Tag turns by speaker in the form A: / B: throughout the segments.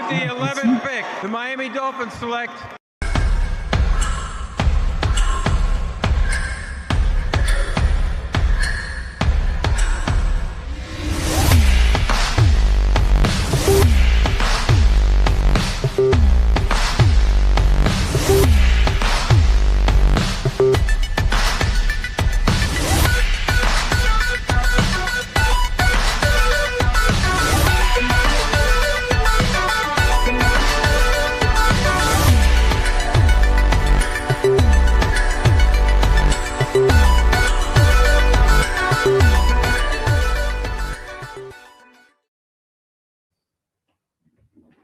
A: With the 11th pick, the Miami Dolphins select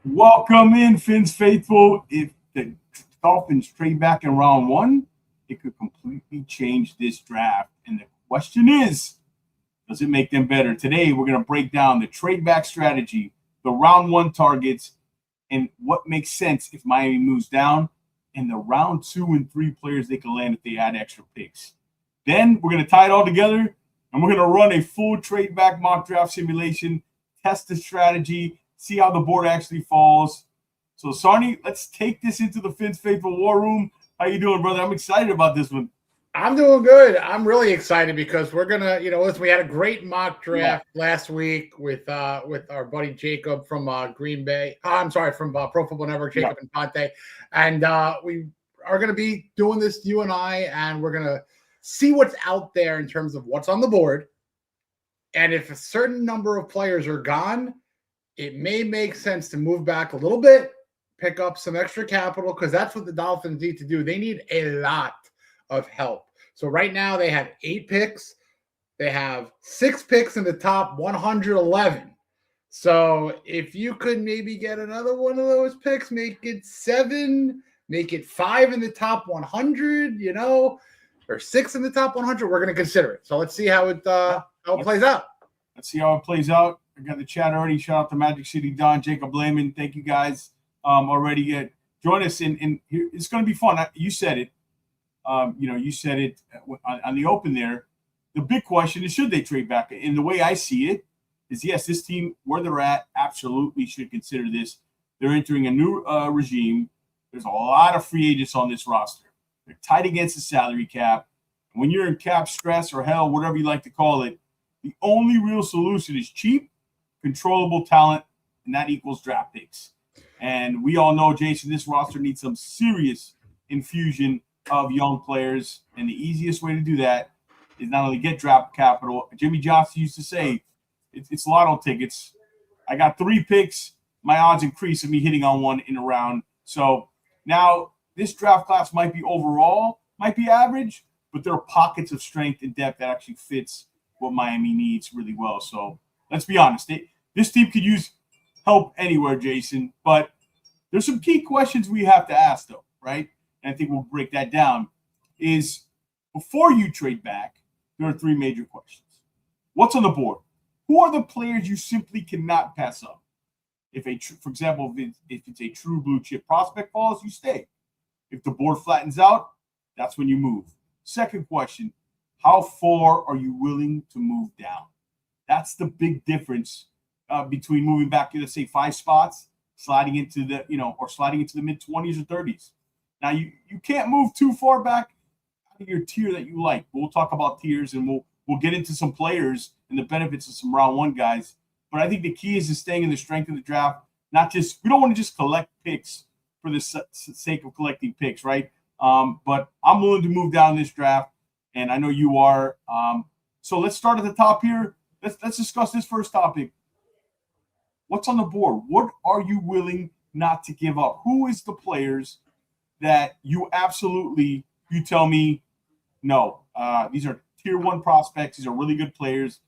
B: Welcome in, Fins faithful. If the Dolphins trade back in round one, it could completely change this draft. And the question is, does it make them better? Today, we're going to break down the trade back strategy, the round one targets, and what makes sense if Miami moves down, and the round 2 and 3 players they can land if they add extra picks. Then we're going to tie it all together, and we're going to run a full trade back mock draft simulation, test the strategy, see how the board actually falls. So, Sarni, let's take this into the Fins Faithful War Room. How you doing, brother? I'm excited about this one.
C: I'm doing good. I'm really excited because we're gonna, listen, we had a great mock draft last week with our buddy Jacob from Green Bay. I'm sorry, from Pro Football Network, Jacob and Ponte, and we are gonna be doing this, you and I, and we're gonna see what's out there in terms of what's on the board, and if a certain number of players are gone, it may make sense to move back a little bit, pick up some extra capital, because that's what the Dolphins need to do. They need a lot of help. So right now they have 8 picks. They have 6 picks in the top 111. So if you could maybe get another one of those picks, make it 7, make it 5 in the top 100, or 6 in the top 100, we're going to consider it. So let's see how it plays out.
B: Let's see how it plays out. I got the chat already. Shout out to Magic City Don, Jacob Lehman. Thank you guys already. Join us in here. It's going to be fun. You said it. You said it on the open there. The big question is, should they trade back? And the way I see it is, yes, this team, where they're at, absolutely should consider this. They're entering a new regime. There's a lot of free agents on this roster. They're tight against the salary cap. When you're in cap stress or hell, whatever you like to call it, the only real solution is cheap, controllable talent, and that equals draft picks. And we all know, Jason, this roster needs some serious infusion of young players, and the easiest way to do that is not only get draft capital. Jimmy Johnson used to say, it's lotto tickets. I got 3 picks. My odds increase of me hitting on one in a round. So now this draft class might be average, but there are pockets of strength and depth that actually fits what Miami needs really well. So let's be honest. This team could use help anywhere, Jason, but there's some key questions we have to ask, though, right? And I think we'll break that down. Is before you trade back, there are 3 major questions. What's on the board? Who are the players you simply cannot pass up? For example, if it's a true blue chip prospect falls, you stay. If the board flattens out, that's when you move. Second question, how far are you willing to move down? That's the big difference between moving back, let's say 5 spots, sliding into the mid-20s or 30s. Now, you can't move too far back out of your tier that you like. We'll talk about tiers, and we'll get into some players and the benefits of some round 1 guys. But I think the key is staying in the strength of the draft. We don't want to just collect picks for the sake of collecting picks, right? But I'm willing to move down this draft, and I know you are. So let's start at the top here. Let's discuss this first topic. What's on the board? What are you willing not to give up? Who is the players that you tell me, no, these are tier 1 prospects. These are really good players.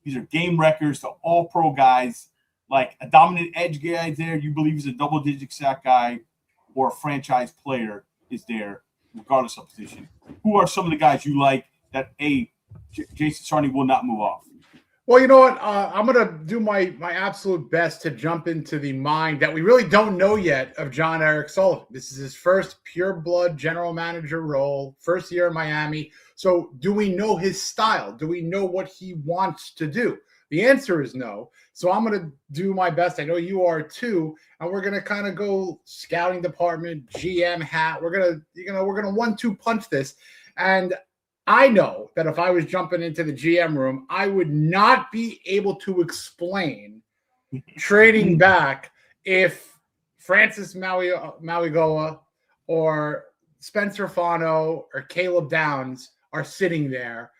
B: These are game records to all-pro guys, like a dominant edge guy there. You believe he's a double-digit sack guy, or a franchise player is there, regardless of position. Who are some of the guys you like that Jason Sarni will not move off?
C: Well, you know what? I'm going to do my absolute best to jump into the mind that we really don't know yet of John Eric Sullivan. This is his first pure-blood general manager role, first year in Miami. So do we know his style? Do we know what he wants to do? The answer is no. So I'm going to do my best. I know you are too. And we're going to kind of go scouting department, GM hat. We're going to 1-2 punch this. And I know that if I was jumping into the GM room, I would not be able to explain trading back if Francis Mauigoa or Spencer Fano or Caleb Downs are sitting there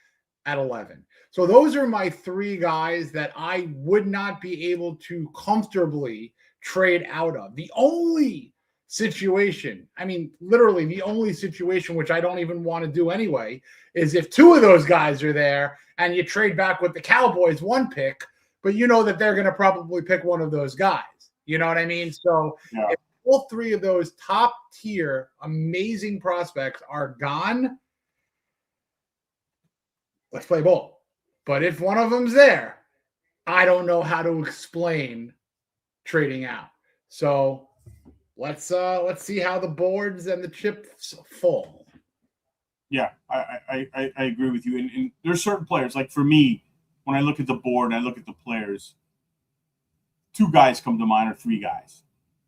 C: at 11. So those are my 3 guys that I would not be able to comfortably trade out of. The only situation, I mean, literally the only situation, which I don't even want to do anyway, is if 2 of those guys are there and you trade back with the Cowboys 1 pick, but you know that they're going to probably pick one of those guys. You know what I mean? So if all 3 of those top tier, amazing prospects are gone, let's play ball. But if one of them's there, I don't know how to explain trading out. So let's see how the boards and the chips fall.
B: Yeah, I agree with you. And there's certain players, like for me, when I look at the board and I look at the players, 2 guys come to mind or 3 guys.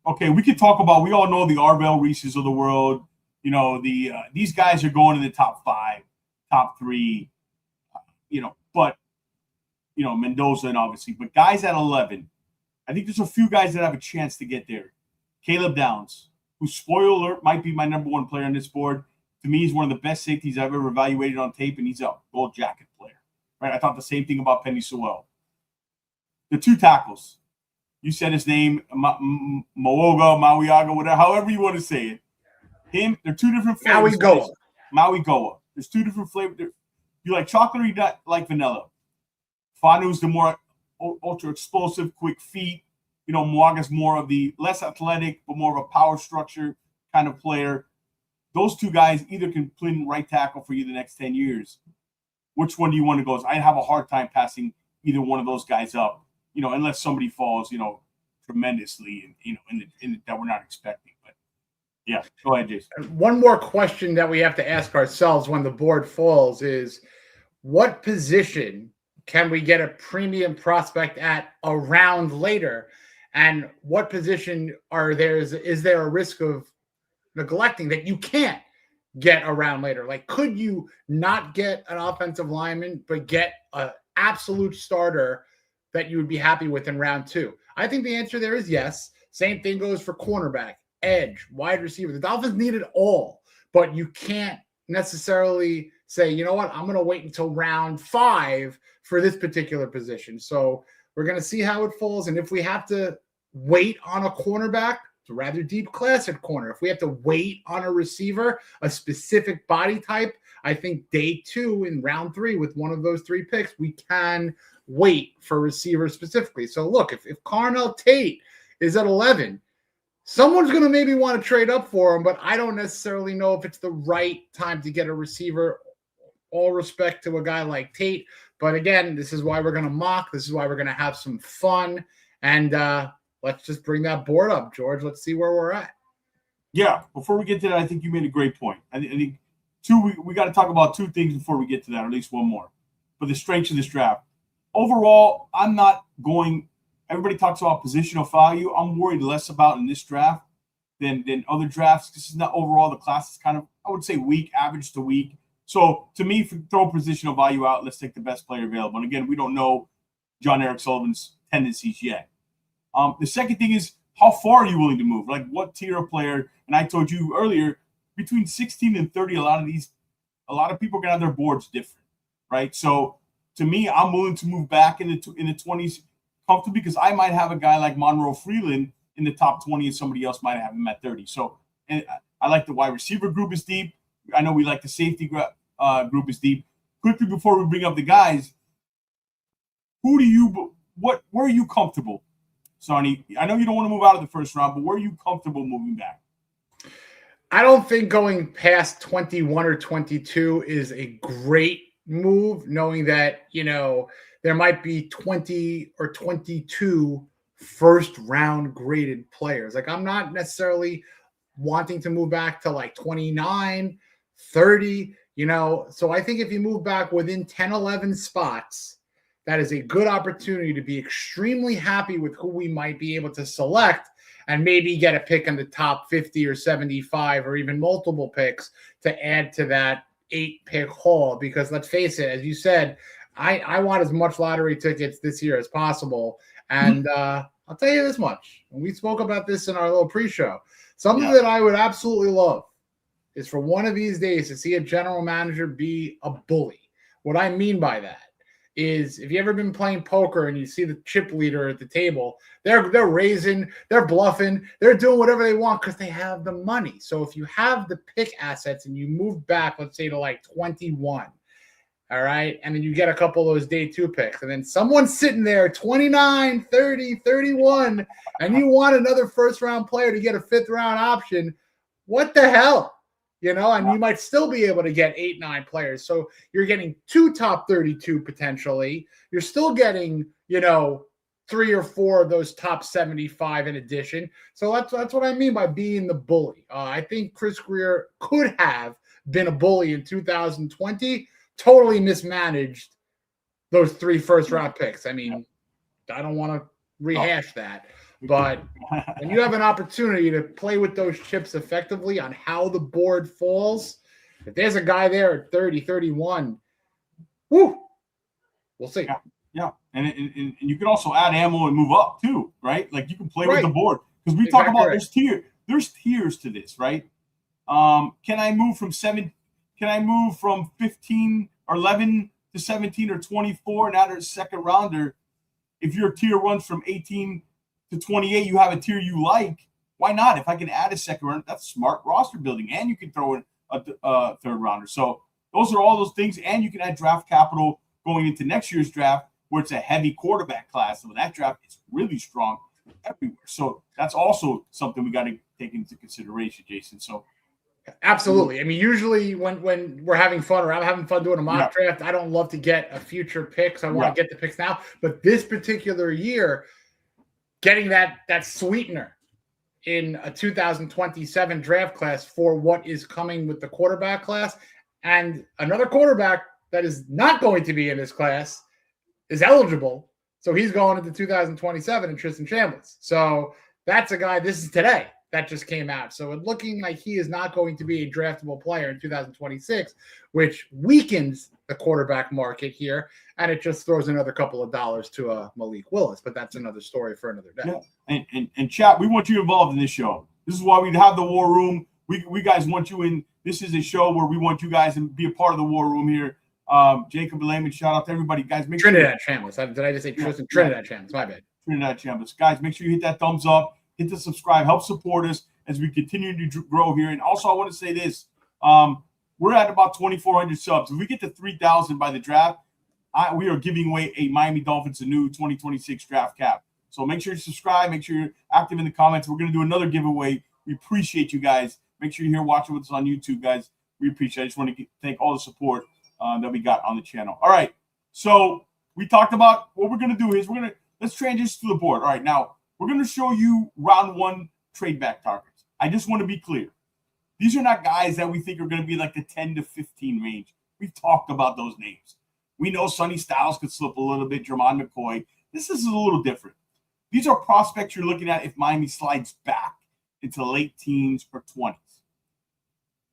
B: Okay, we could talk about, we all know the Arvell Reeses of the world. You know, these guys are going in the top 5, top 3, but, Mendoza and obviously. But guys at 11, I think there's a few guys that have a chance to get there. Caleb Downs, who, spoiler alert, might be my number 1 player on this board. To me, he's one of the best safeties I've ever evaluated on tape, and he's a gold jacket player. Right? I thought the same thing about Penny Sewell. The 2 tackles. You said his name, Mauigoa, whatever, however you want to say it. They're 2 different flavors. Mauigoa. There's 2 different flavors. You like chocolate or you like vanilla? Fanu's the more ultra explosive, quick feet. Moaga's more of the less athletic, but more of a power structure kind of player. Those 2 guys either can play right tackle for you the next 10 years. Which one do you want to go? I have a hard time passing either one of those guys up, unless somebody falls, tremendously, and that we're not expecting. But yeah, go ahead, Jason.
C: One more question that we have to ask ourselves when the board falls is, what position can we get a premium prospect at a round later? And what position is there a risk of neglecting that you can't get a round later? Like, could you not get an offensive lineman, but get an absolute starter that you would be happy with in round 2? I think the answer there is yes. Same thing goes for cornerback, edge, wide receiver. The Dolphins need it all, but you can't necessarily say, you know what, I'm going to wait until round 5 for this particular position. So we're going to see how it falls. And if we have to wait on a cornerback, it's a rather deep class at corner. If we have to wait on a receiver, a specific body type, I think day 2 in round 3 with one of those 3 picks, we can wait for receivers specifically. So look, if Carnell Tate is at 11, someone's going to maybe want to trade up for him, but I don't necessarily know if it's the right time to get a receiver. All respect to a guy like Tate. But again, this is why we're going to mock. This is why we're going to have some fun. And let's just bring that board up, George. Let's see where we're at.
B: Yeah, before we get to that, I think you made a great point. I think we got to talk about 2 things before we get to that, or at least one more. But the strengths of this draft. Overall, I'm not going – everybody talks about positional value. I'm worried less about in this draft than other drafts. This is not overall – the class is kind of, I would say, weak, average to weak. So, to me, throw positional value out. Let's take the best player available. And, again, we don't know John Eric Sullivan's tendencies yet. The second thing is, how far are you willing to move? Like, what tier of player? And I told you earlier, between 16 and 30, a lot of people are going to have their boards different, right? So, to me, I'm willing to move back in the 20s comfortably because I might have a guy like Monroe Freeland in the top 20 and somebody else might have him at 30. So, and I like the wide receiver group is deep. I know we like the safety group is deep. Quickly, before we bring up the guys, where are you comfortable, Sonny? I know you don't want to move out of the first round, but where are you comfortable moving back?
C: I don't think going past 21 or 22 is a great move, knowing that, there might be 20 or 22 first round graded players. Like, I'm not necessarily wanting to move back to like 29, 30, so I think if you move back within 10, 11 spots, that is a good opportunity to be extremely happy with who we might be able to select and maybe get a pick in the top 50 or 75 or even multiple picks to add to that 8-pick haul. Because let's face it, as you said, I want as much lottery tickets this year as possible. And I'll tell you this much. When we spoke about this in our little pre-show, something that I would absolutely love is for one of these days to see a general manager be a bully. What I mean by that is, if you've ever been playing poker and you see the chip leader at the table, they're raising, they're bluffing, they're doing whatever they want because they have the money. So if you have the pick assets and you move back, let's say to like 21, all right, and then you get a couple of those day 2 picks, and then someone's sitting there 29, 30, 31, and you want another first-round player to get a 5th-round option, what the hell? You know, and you might still be able to get 8, 9 players. So you're getting 2 top 32 potentially. You're still getting, 3 or 4 of those top 75 in addition. So that's what I mean by being the bully. I think Chris Greer could have been a bully in 2020, totally mismanaged those 3 first-round picks. I mean, I don't want to rehash that. But when you have an opportunity to play with those chips effectively on how the board falls, if there's a guy there at 30, 31, we'll see.
B: Yeah. And you can also add ammo and move up too, right? Like you can play with the board. Because we talk about there's tiers to this, right? Can I move from 15 or 11 to 17 or 24 and add a second rounder? If your tier runs from 18 to 28, you have a tier you like. Why not? If I can add a second round, that's smart roster building, and you can throw in a third rounder. So those are all those things, and you can add draft capital going into next year's draft, where it's a heavy quarterback class. So that draft is really strong everywhere. So that's also something we got to take into consideration, Jason. So
C: absolutely. I mean, usually when we're having fun or I'm having fun doing a mock draft, I don't love to get a future pick. So I want to get the picks now. But this particular year, getting that sweetener in a 2027 draft class for what is coming with the quarterback class, and another quarterback that is not going to be in this class is eligible. So he's going into 2027 in Tristan Chambliss. So that's a guy, this is today, that just came out. So it's looking like he is not going to be a draftable player in 2026, which weakens the quarterback market here. And it just throws another couple of dollars to Malik Willis. But that's another story for another day.
B: Yeah. And chat, we want you involved in this show. This is why we have the War Room. We guys want you in. This is a show where we want you guys to be a part of the War Room here. Jacob Lehman, shout out to everybody. Guys, make
C: Trinidad Chambliss. Did I just say Tristan? Trinidad Chambliss. My bad.
B: Trinidad Chambliss. Guys, make sure you hit that thumbs up. Hit the subscribe. Help support us as we continue to grow here. And also, I want to say this. We're at about 2,400 subs. If we get to 3,000 by the draft, we are giving away a Miami Dolphins, a new 2026 draft cap. So make sure you subscribe. Make sure you're active in the comments. We're going to do another giveaway. We appreciate you guys. Make sure you're here watching with us on YouTube, guys. We appreciate it. I just want to thank all the support that we got on the channel. All right. So we talked about what we're going to do is let's transition to the board. All right. Now, we're going to show you round 1 trade back targets. I just want to be clear. These are not guys that we think are going to be like the 10 to 15 range. We've talked about those names. We know Sonny Styles could slip a little bit, Jermon McCoy. This is a little different. These are prospects you're looking at if Miami slides back into late teens or 20s.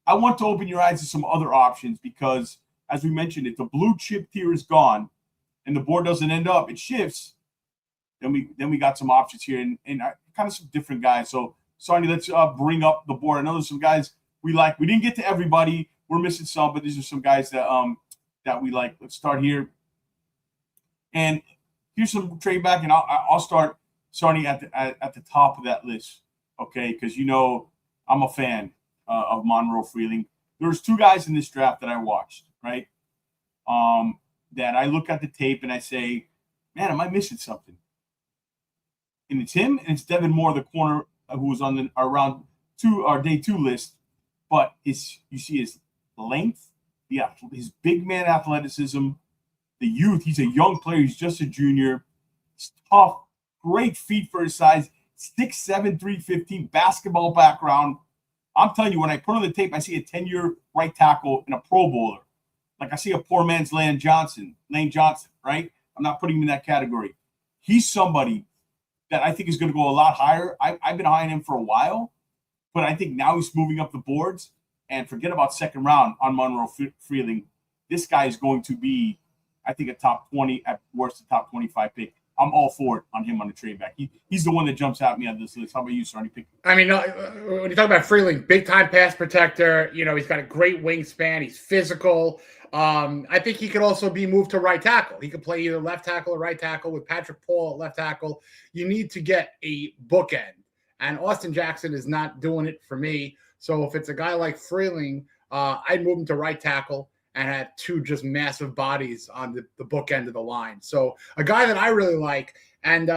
B: I want to open your eyes to some other options because, as we mentioned, if the blue chip tier is gone and the board doesn't end up, it shifts, then we got some options here and kind of some different guys. So, Sonny, let's bring up the board. I know there's some guys we like. We didn't get to everybody. We're missing some, but these are some guys that we like. Let's start here. And here's some trade back, and I'll start, Sonny, at the top of that list, okay? Because I'm a fan of Monroe Freeling. There's 2 guys in this draft that I watched, right? That I look at the tape and I say, man, am I missing something? And it's him, and it's Devin Moore, the corner who was on our round 2, our day 2 list. But you see his length, his big man athleticism, the youth. He's a young player. He's just a junior. He's tough, great feet for his size. 6'7", 315, basketball background. I'm telling you, when I put on the tape, I see a 10-year right tackle and a Pro Bowler. Like I see a poor man's Lane Johnson, right? I'm not putting him in that category. He's somebody that I think is going to go a lot higher. I've been high on him for a while, but I think now he's moving up the boards. And forget about second round on Monroe Freeling. This guy is going to be, I think, a top 20, at worst, a top 25 pick. I'm all for it on him on the trade back. He's the one that jumps at me on this list. How about you, Sonny?
C: I mean, when you talk about Freeling, big-time pass protector, he's got a great wingspan. He's physical. I think he could also be moved to right tackle. He could play either left tackle or right tackle with Patrick Paul at left tackle. You need to get a bookend. And Austin Jackson is not doing it for me. So if it's a guy like Freeling, I'd move him to right tackle and had two just massive bodies on the bookend of the line. So a guy that I really like, and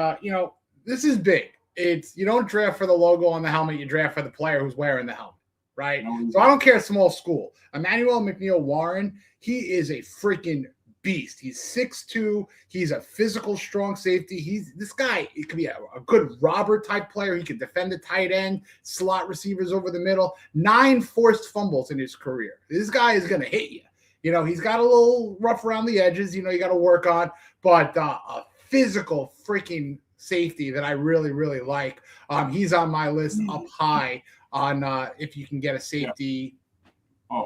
C: this is big. It's you don't draft for the logo on the helmet, you draft for the player who's wearing the helmet, right? So I don't care small school. Emmanuel McNeil-Warren, he is a freaking beast. He's 6'2". He's a physical, strong safety. This guy, it could be a good robber type player. He could defend the tight end, slot receivers over the middle. 9 forced fumbles in his career. This guy is going to hit you. He's got a little rough around the edges, you got to work on, but a physical freaking safety that I really, really like. He's on my list up high on if you can get a safety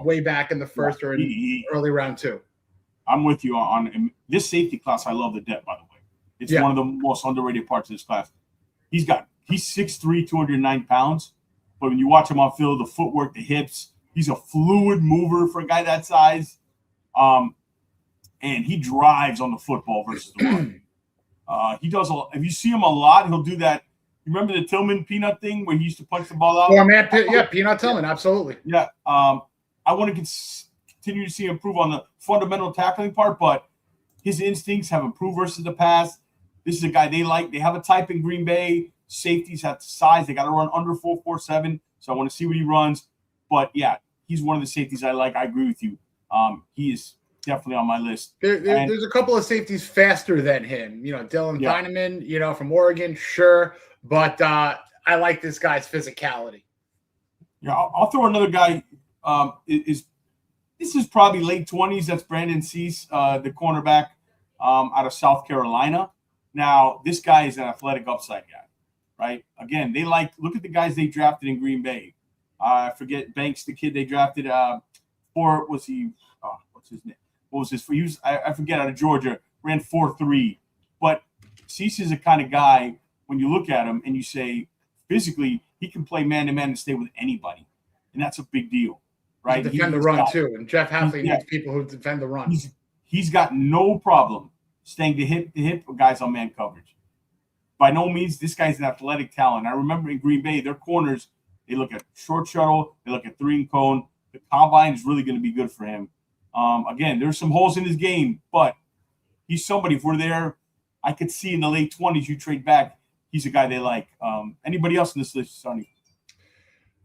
C: way back in the first or in early round 2.
B: I'm with you on this safety class. I love the depth, by the way. It's one of the most underrated parts of this class. He's 6'3", 209 pounds, but when you watch him on field, the footwork, the hips, he's a fluid mover for a guy that size. And he drives on the football versus the run. He does if you see him a lot, he'll do that. You remember the Tillman peanut thing where he used to punch the ball out?
C: Oh, man, Peanut Tillman, absolutely.
B: Yeah. I want to continue to see him improve on the fundamental tackling part, but his instincts have improved versus the past. This is a guy they like. They have a type in Green Bay. Safeties have size. They got to run under 4.47, so I want to see what he runs. But, yeah, he's one of the safeties I like. I agree with you. He is definitely on my list.
C: There's a couple of safeties faster than him. Dylan Heineman, from Oregon, sure. But I like this guy's physicality.
B: Yeah, I'll throw another guy. This is probably late 20s. That's Brandon Cease, the cornerback out of South Carolina. Now, this guy is an athletic upside guy, right? Again, look at the guys they drafted in Green Bay. I forget Banks, the kid they drafted. What's his name? What was his? I forget, out of Georgia, ran 4.3. But Cease is the kind of guy, when you look at him and you say, physically, he can play man-to-man and stay with anybody. And that's a big deal. Right?
C: Defend the run too, and Jeff Hafley needs people who defend the run.
B: He's got no problem staying to hip with guys on man coverage. By no means, this guy's an athletic talent. I remember in Green Bay, their corners, they look at short shuttle, they look at 3 and cone. The combine is really going to be good for him. Again, there's some holes in his game, but he's somebody. If we're there, I could see in the late 20s, you trade back. He's a guy they like. Anybody else in this list, Sonny?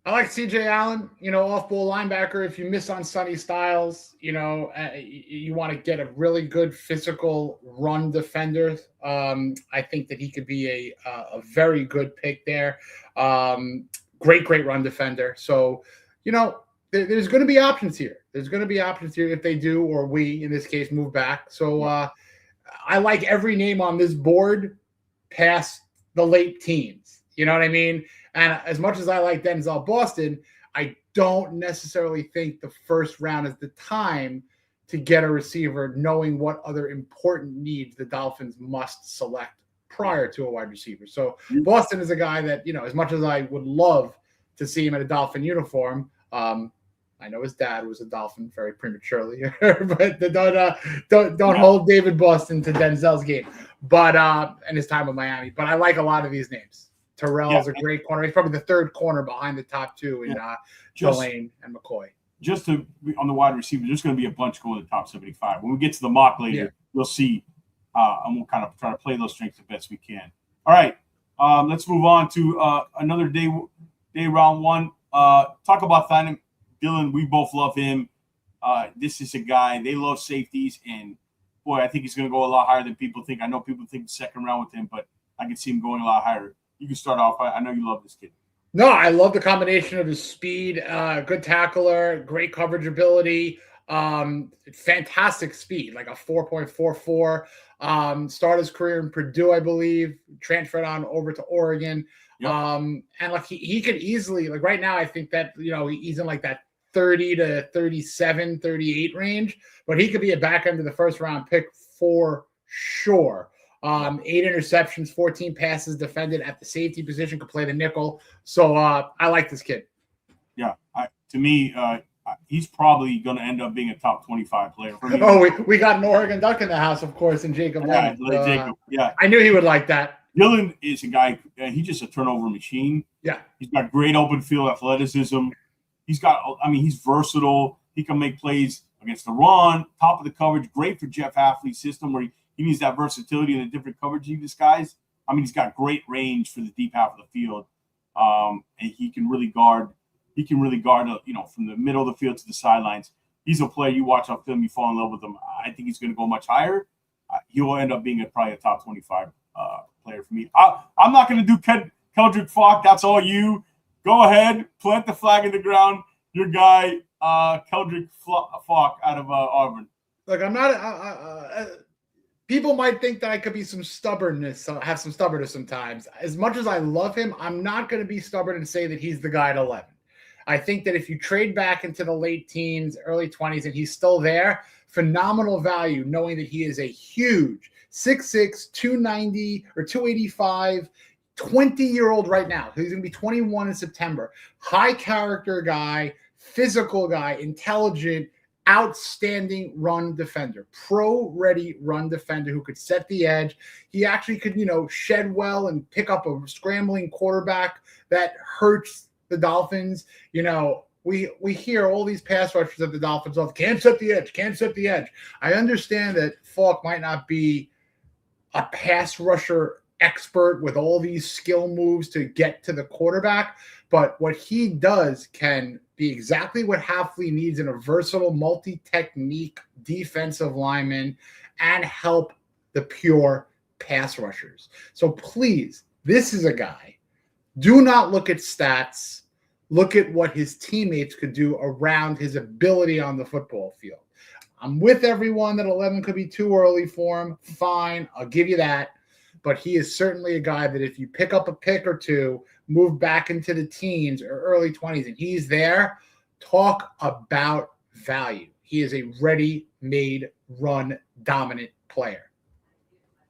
C: I like C.J. Allen, off-ball linebacker. If you miss on Sonny Styles, you want to get a really good physical run defender. I think that he could be a very good pick there. Great run defender. So, there's going to be options here. There's going to be options here if they do, or we, in this case, move back. So I like every name on this board past the late teens. You know what I mean? And as much as I like Denzel Boston, I don't necessarily think the first round is the time to get a receiver, knowing what other important needs the Dolphins must select prior to a wide receiver. So Boston is a guy that, as much as I would love to see him in a Dolphin uniform, I know his dad was a Dolphin very prematurely, but don't hold David Boston to Denzel's game, but and his time with Miami. But I like a lot of these names. Terrell's a great corner. He's probably the third corner behind the top two in Delane and McCoy. Just
B: to be on the wide receiver, there's going to be a bunch going to the top 75. When we get to the mock later, you'll see, and we'll kind of try to play those strengths the best we can. All right, let's move on to another day round 1. Talk about Dylan. We both love him. This is a guy, they love safeties, and boy, I think he's going to go a lot higher than people think. I know people think the second round with him, but I can see him going a lot higher. You can start off. I know you love this kid.
C: No, I love the combination of his speed, good tackler, great coverage ability. Fantastic speed, like a 4.44. Started his career in Purdue, I believe, transferred on over to Oregon.
B: Yep.
C: And like he could easily, like right now, I think that, he's in like that 30 to 37, 38 range, but he could be a back end of the first round pick for sure. 8 interceptions, 14 passes defended at the safety position, could play the nickel. So I like this kid.
B: Yeah. To me, he's probably going to end up being a top 25 player for me.
C: Oh, we got an Oregon Duck in the house, of course, and Jacob.
B: Yeah, Jacob. Yeah.
C: I knew he would like that.
B: Dylan is a guy, he's just a turnover machine.
C: Yeah.
B: He's got great open field athleticism. He's versatile. He can make plays against the run, top of the coverage, great for Jeff Hafley's system where he needs that versatility in the different coverage he disguised. He's got great range for the deep half of the field. And he can really guard, from the middle of the field to the sidelines. He's a player you watch on film, you fall in love with him. I think he's going to go much higher. He will end up being probably a top 25 player for me. I'm not going to do Keldrick Falk. That's all you. Go ahead, plant the flag in the ground. Your guy, Keldrick Falk out of Auburn.
C: Look, I'm not. People might think that I could be some stubbornness, have some stubbornness sometimes. As much as I love him, I'm not going to be stubborn and say that he's the guy at 11. I think that if you trade back into the late teens, early 20s, and he's still there, phenomenal value, knowing that he is a huge 6'6", 290 or 285, 20-year-old right now. He's going to be 21 in September. High character guy, physical guy, intelligent, outstanding run defender, pro-ready run defender who could set the edge. He actually could, shed well and pick up a scrambling quarterback that hurts the Dolphins. We hear all these pass rushers of the Dolphins can't set the edge. I understand that Falk might not be a pass rusher expert with all these skill moves to get to the quarterback, but what he does can be exactly what Hafley needs in a versatile, multi-technique defensive lineman and help the pure pass rushers. So please, this is a guy. Do not look at stats. Look at what his teammates could do around his ability on the football field. I'm with everyone that 11 could be too early for him. Fine, I'll give you that. But he is certainly a guy that if you pick up a pick or two, move back into the teens or early 20s, and he's there, talk about value. He is a ready-made, run, dominant player.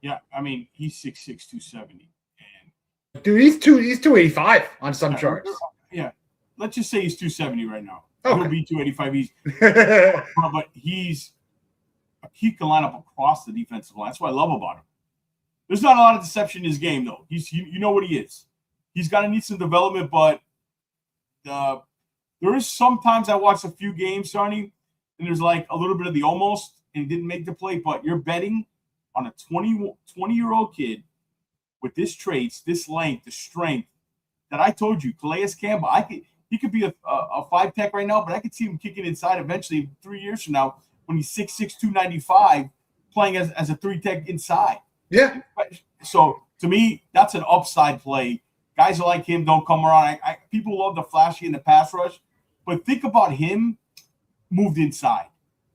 B: Yeah, he's 6'6", 270. And
C: dude, he's 285 on some charts.
B: Yeah, let's just say he's 270 right now.
C: Okay.
B: He'll be 285. But he can line up across the defensive line. That's what I love about him. There's not a lot of deception in his game, though. You know what he is. He's got to need some development, but there is sometimes I watch a few games, Sarni, and there's like a little bit of the almost and didn't make the play, but you're betting on a 20-year-old kid with this traits, this length, the strength that I told you, Calais Campbell. He could be a 5-tech right now, but I could see him kicking inside eventually 3 years from now when he's 6'6", 295, playing as a 3-tech inside.
C: Yeah.
B: So to me, that's an upside play. Guys like him don't come around. People love the flashy and the pass rush, but think about him moved inside.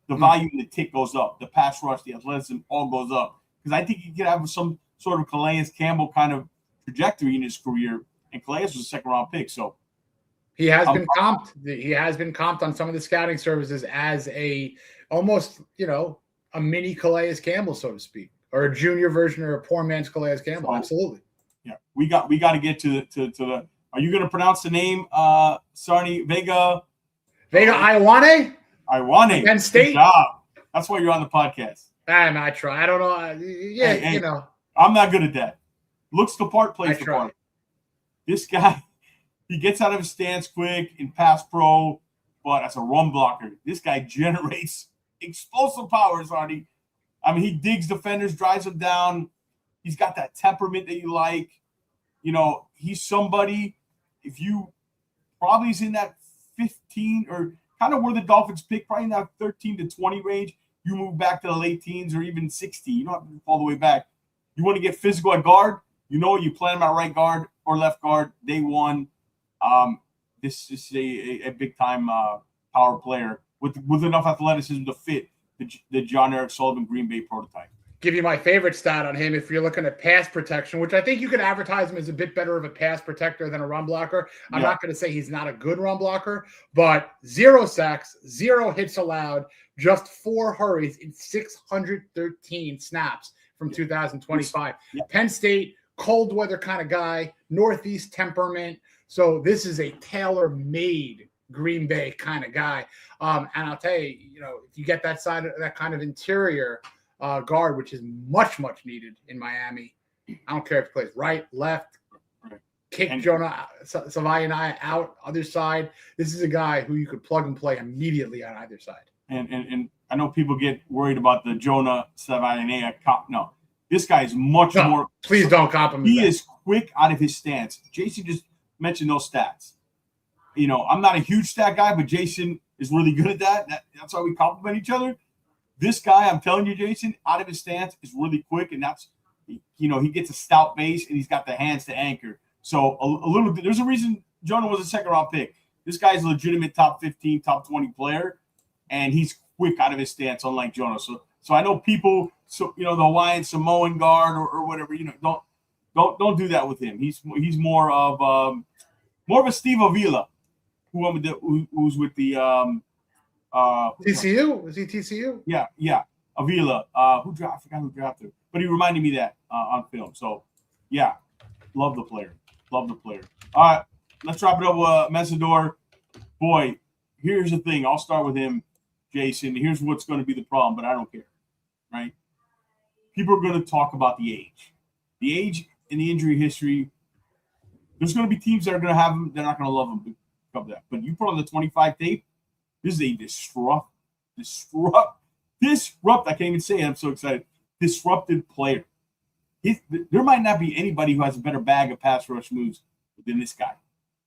B: The value in the tick goes up. The pass rush, the athleticism all goes up. Because I think he could have some sort of Calais Campbell kind of trajectory in his career, and Calais was a second-round pick. So
C: he has been comped. He has been comped on some of the scouting services as almost a mini Calais Campbell, so to speak. Or a junior version or a poor man's Calais Campbell. Absolutely.
B: Yeah. We got to get to the are you going to pronounce the name Sarni Vega
C: Ioane?
B: Penn
C: State.
B: Good job. That's why you're on the podcast.
C: I try. I don't know.
B: Hey, I'm not good at that. Looks the part, plays the part. This guy, he gets out of his stance quick in pass pro, but as a run blocker, this guy generates explosive power, Sarni. He digs defenders, drives them down. He's got that temperament that you like. He's somebody, if you probably is in that 15 or kind of where the Dolphins pick, probably in that 13 to 20 range, you move back to the late teens or even 16. You don't have to move all the way back. You want to get physical at guard, you plan him at right guard or left guard day one. This is a big-time power player. with enough athleticism to fit the John Eric Sullivan Green Bay prototype.
C: Give you my favorite stat on him if you're looking at pass protection, which I think you could advertise him as a bit better of a pass protector than a run blocker. I'm not going to say he's not a good run blocker, but 0 sacks, 0 hits allowed, just 4 hurries in 613 snaps from 2025. Penn State, cold weather kind of guy, Northeast temperament. So this is a tailor-made Green Bay kind of guy. And I'll tell you, if you get that kind of interior guard, which is much, much needed in Miami. I don't care if he plays right, left, kick Jonah Savaianai out, other side. This is a guy who you could plug and play immediately on either side.
B: And I know people get worried about the Jonah Savaianai comp. No, this guy is much more.
C: Please don't compliment
B: He is quick out of his stance. Jason just mentioned those stats. I'm not a huge stat guy, but Jason is really good at that. That's why we compliment each other. This guy, I'm telling you, Jason, out of his stance is really quick, and that's, he gets a stout base, and he's got the hands to anchor. So a little bit. There's a reason Jonah was a second-round pick. This guy's a legitimate top 15, top 20 player, and he's quick out of his stance, unlike Jonah. So I know people, the Hawaiian Samoan guard or whatever, don't do that with him. He's more of a Steve Avila, who's with the
C: TCU? Is he TCU?
B: Yeah. Avila. I forgot who drafted, but he reminded me that on film. So, yeah, love the player. All right, let's wrap it up with Mesidor. Boy, here's the thing. I'll start with him, Jason. Here's what's going to be the problem, but I don't care, right? People are going to talk about the age and the injury history. There's going to be teams that are going to have him. They're not going to love him because of that. But you put on the 25 tape, this is a disrupt. I can't even say it. I'm so excited. Disrupted player. There might not be anybody who has a better bag of pass rush moves than this guy.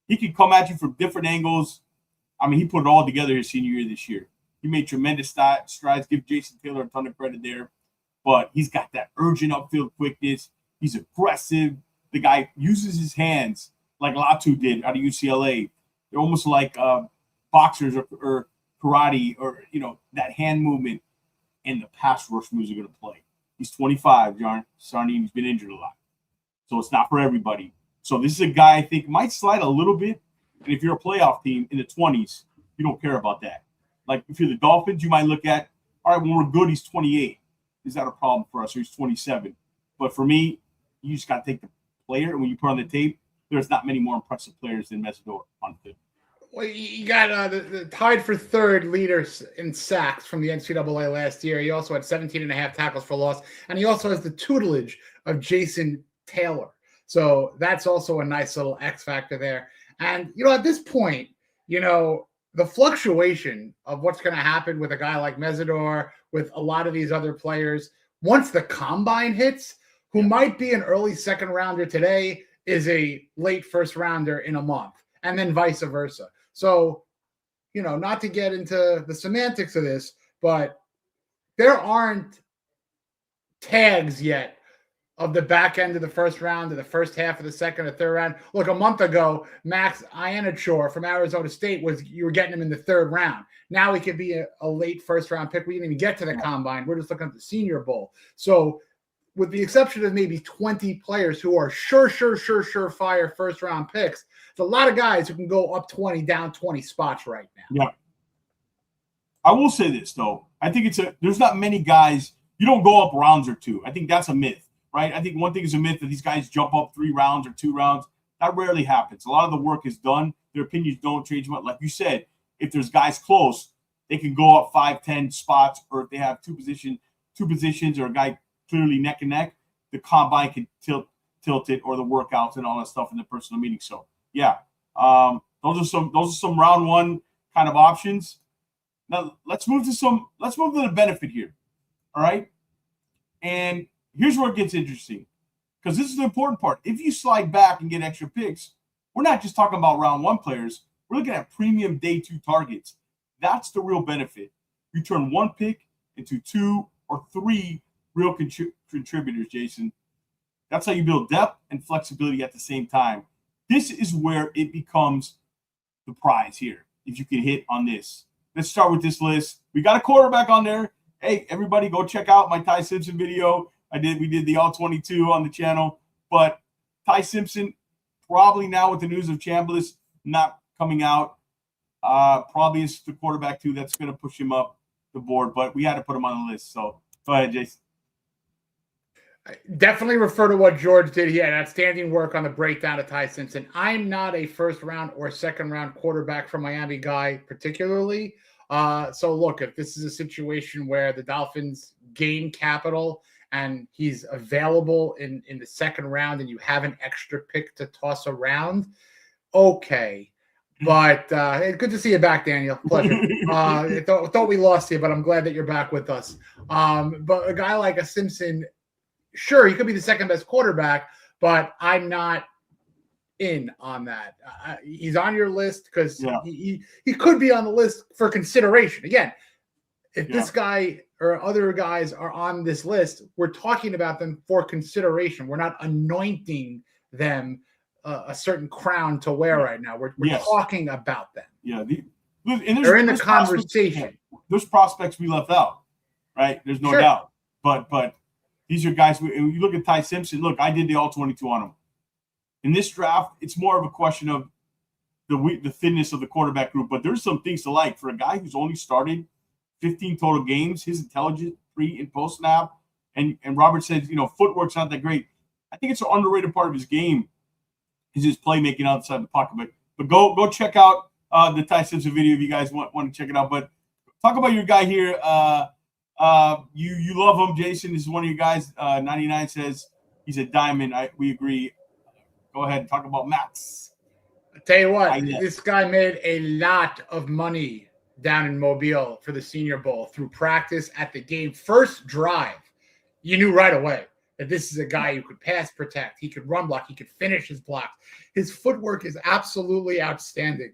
B: He can come at you from different angles. I mean, he put it all together his senior year this year. He made tremendous strides. Give Jason Taylor a ton of credit there. But he's got that urgent upfield quickness. He's aggressive. The guy uses his hands like Latu did out of UCLA. They're almost like boxers or karate or, that hand movement, and the pass rush moves are going to play. He's 25, John Sarnini. He's been injured a lot. So it's not for everybody. So this is a guy I think might slide a little bit. And if you're a playoff team in the 20s, you don't care about that. Like if you're the Dolphins, you might look at, all right, when we're good, he's 28. Is that a problem for us? Or he's 27. But for me, you just got to take the player. And when you put on the tape, there's not many more impressive players than Mesidor on the tape.
C: Well, you got the tied for third leaders in sacks from the NCAA last year. He also had 17.5 tackles for loss, and he also has the tutelage of Jason Taylor. So that's also a nice little X factor there. And, at this point, the fluctuation of what's going to happen with a guy like Mesidor, with a lot of these other players, once the combine hits, who might be an early second rounder today is a late first rounder in a month, and then vice versa. So, not to get into the semantics of this, but there aren't tags yet of the back end of the first round or the first half of the second or third round. Look, a month ago, Max Ianachor from Arizona State you were getting him in the third round. Now he could be a late first round pick. We didn't even get to the combine. We're just looking at the Senior Bowl. So with the exception of maybe 20 players who are surefire first round picks, it's a lot of guys who can go up 20, down 20 spots right now.
B: Yeah. I will say this, though. I think there's not many guys, you don't go up rounds or two. I think that's a myth, right? I think one thing is a myth that these guys jump up 3 rounds or 2 rounds. That rarely happens. A lot of the work is done. Their opinions don't change much. Like you said, if there's guys close, they can go up 5, 10 spots, or if they have two positions or a guy clearly neck and neck, the combine can tilt it, or the workouts and all that stuff in the personal meeting. So yeah, those are some round one kind of options. Now let's move to the benefit here. All right. And here's where it gets interesting, because this is the important part. If you slide back and get extra picks, we're not just talking about round 1 players. We're looking at premium day 2 targets. That's the real benefit. You turn 1 pick into 2 or 3 real contributors, Jason. That's how you build depth and flexibility at the same time. This is where it becomes the prize here, if you can hit on this. let's start with this list. We got a quarterback on there. Hey, everybody, go check out my Ty Simpson video. We did the all 22 on the channel. But Ty Simpson, probably now with the news of Chambliss not coming out, probably is the quarterback too that's going to push him up the board. But we had to put him on the list. So go ahead, Jason.
C: Definitely refer to what George did. He had outstanding work on the breakdown of Ty Simpson. I'm not a first-round or second-round quarterback from Miami guy particularly. So, look, if this is a situation where the Dolphins gain capital and he's available in the second round and you have an extra pick to toss around, okay. But good to see you back, Daniel. Pleasure. I thought we lost you, but I'm glad that you're back with us. But a guy like a Simpson, sure, he could be the second best quarterback, but I'm not in on that. He's on your list because he could be on the list for consideration. Again, if this guy or other guys are on this list, we're talking about them for consideration. We're not anointing them a certain crown to wear right now. We're talking about them.
B: Yeah,
C: they're in the conversation.
B: There's prospects we left out, right? There's no doubt. But these are guys. When you look at Ty Simpson, look, I did the all 22 on him. In this draft, it's more of a question of the thinness of the quarterback group. But there's some things to like for a guy who's only started 15 total games. His intelligence pre and post snap, and Robert says, footwork's not that great. I think it's an underrated part of his game. Is his playmaking outside the pocket. But go check out the Ty Simpson video if you guys want to check it out. But talk about your guy here. You love him, Jason. This is one of your guys. 99 says he's a diamond. We agree. Go ahead and talk about Max.
C: I'll tell you what, this guy made a lot of money down in Mobile for the Senior Bowl through practice at the game. First drive, you knew right away that this is a guy who could pass protect. He could run block. He could finish his blocks. His footwork is absolutely outstanding.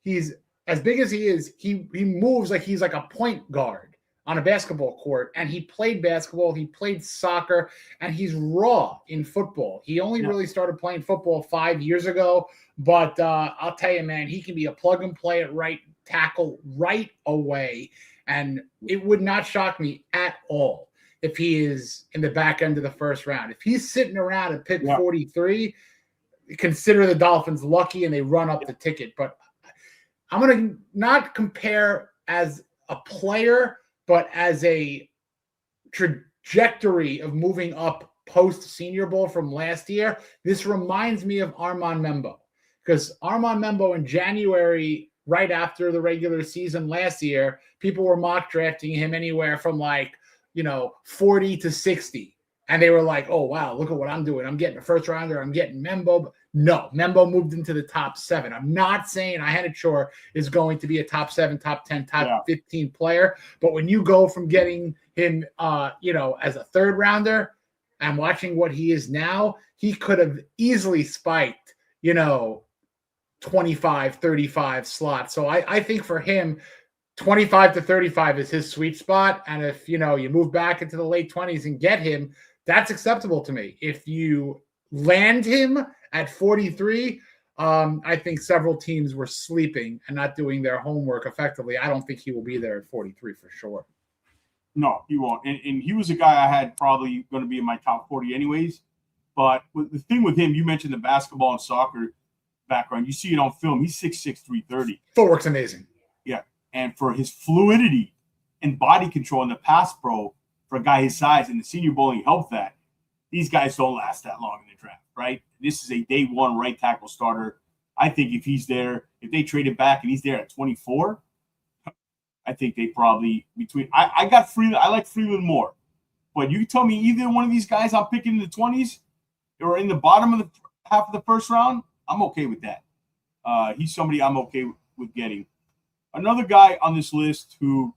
C: He's as big as he is. He moves like he's like a point guard on a basketball court, and he played basketball, he played soccer, and he's raw in football. He only really started playing football 5 years ago, but I'll tell you, man, he can be a plug-and-play at right tackle right away, and it would not shock me at all if he is in the back end of the first round. If he's sitting around at pick 43, consider the Dolphins lucky, and they run up the ticket. But I'm going to not compare as a player, but as a trajectory of moving up post-Senior Bowl from last year. This reminds me of Armand Membo, because Armand Membo in January, right after the regular season last year, people were mock drafting him anywhere from 40 to 60. And they were like, oh, wow, look at what I'm doing. I'm getting a first rounder. I'm getting Membo. But no, Membo moved into the top 7. I'm not saying Iheanacho is going to be a top 7, top 10, top 15 player. But when you go from getting him, as a third rounder and watching what he is now, he could have easily spiked, 25, 35 slots. So I think for him, 25 to 35 is his sweet spot. And if, you move back into the late 20s and get him, that's acceptable to me. If you land him at 43, I think several teams were sleeping and not doing their homework effectively. I don't think he will be there at 43 for sure.
B: No, he won't. And he was a guy I had probably going to be in my top 40 anyways. But the thing with him, you mentioned the basketball and soccer background. You see it on film. He's 6'6", 330.
C: Footwork's amazing.
B: Yeah. And for his fluidity and body control in the pass pro, for a guy his size, and the Senior Bowl helped that. These guys don't last that long in the draft, right? This is a day one right tackle starter. I think if he's there, if they trade it back and he's there at 24, I think they probably I got Freeland. I like Freeland more. But you tell me either one of these guys I'm picking in the 20s or in the bottom of the half of the first round, I'm okay with that. He's somebody I'm okay with getting. Another guy on this list who,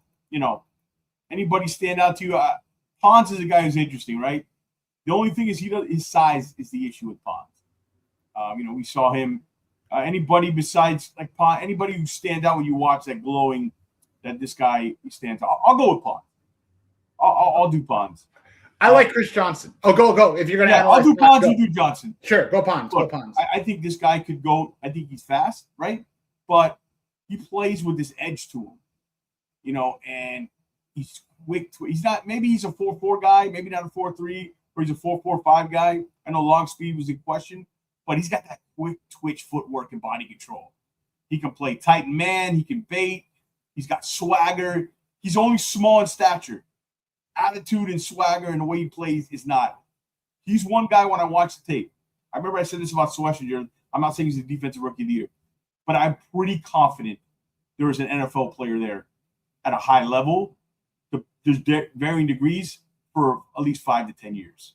B: anybody stand out to you? Pons is a guy who's interesting, right? The only thing is his size is the issue with Pons. We saw him. Anybody besides Pons, anybody who stands out when you watch that glowing, that this guy stands out. I'll go with Pons. I'll do Pons.
C: I like Chris Johnson. Oh, go. If you're going to
B: I'll do Pons, you do Johnson.
C: Sure, go Pons.
B: Look,
C: go Pons.
B: I think this guy could go. I think he's fast, right? But he plays with this edge to him. and he's quick. He's not. Maybe he's a 4-4 guy. Maybe not a 4-3, or he's a 4-4-5 guy. I know long speed was in question, but he's got that quick twitch footwork and body control. He can play tight man. He can bait. He's got swagger. He's only small in stature. Attitude and swagger and the way he plays is not. He's one guy when I watch the tape. I remember I said this about Schlesinger. I'm not saying he's the defensive rookie of the year, but I'm pretty confident there is an NFL player there at a high level. There's varying degrees for at least 5 to 10 years.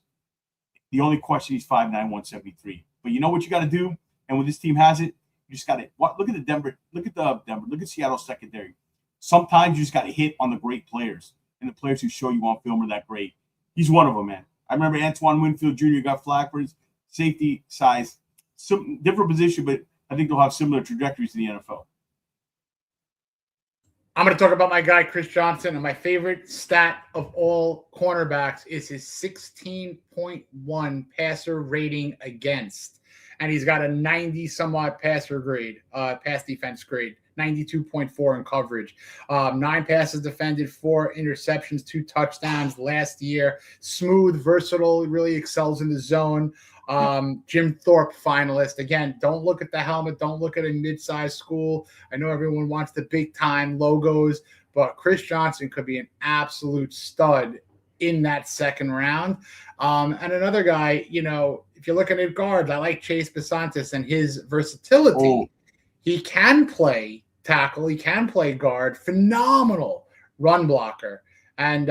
B: The only question, he's 5'9", 173. But you know what you got to do? And when this team has it, you just got to look at look at Seattle's secondary. Sometimes you just got to hit on the great players, and the players who show you on film are that great. He's one of them, man. I remember Antoine Winfield Jr. got flagged for his safety size, some different position, but I think they'll have similar trajectories in the NFL.
C: I'm going to talk about my guy, Chris Johnson, and my favorite stat of all cornerbacks is his 16.1 passer rating against. And he's got a 90-somewhat passer grade, pass defense grade, 92.4 in coverage. 9 passes defended, 4 interceptions, 2 touchdowns last year. Smooth, versatile, really excels in the zone. Jim Thorpe finalist. Again, don't look at the helmet. Don't look at a mid-sized school. I know everyone wants the big-time logos, but Chris Johnson could be an absolute stud in that second round. And another guy, if you're looking at guards, I like Chase Besantis and his versatility.
B: Oh.
C: He can play tackle. He can play guard. Phenomenal run blocker. And,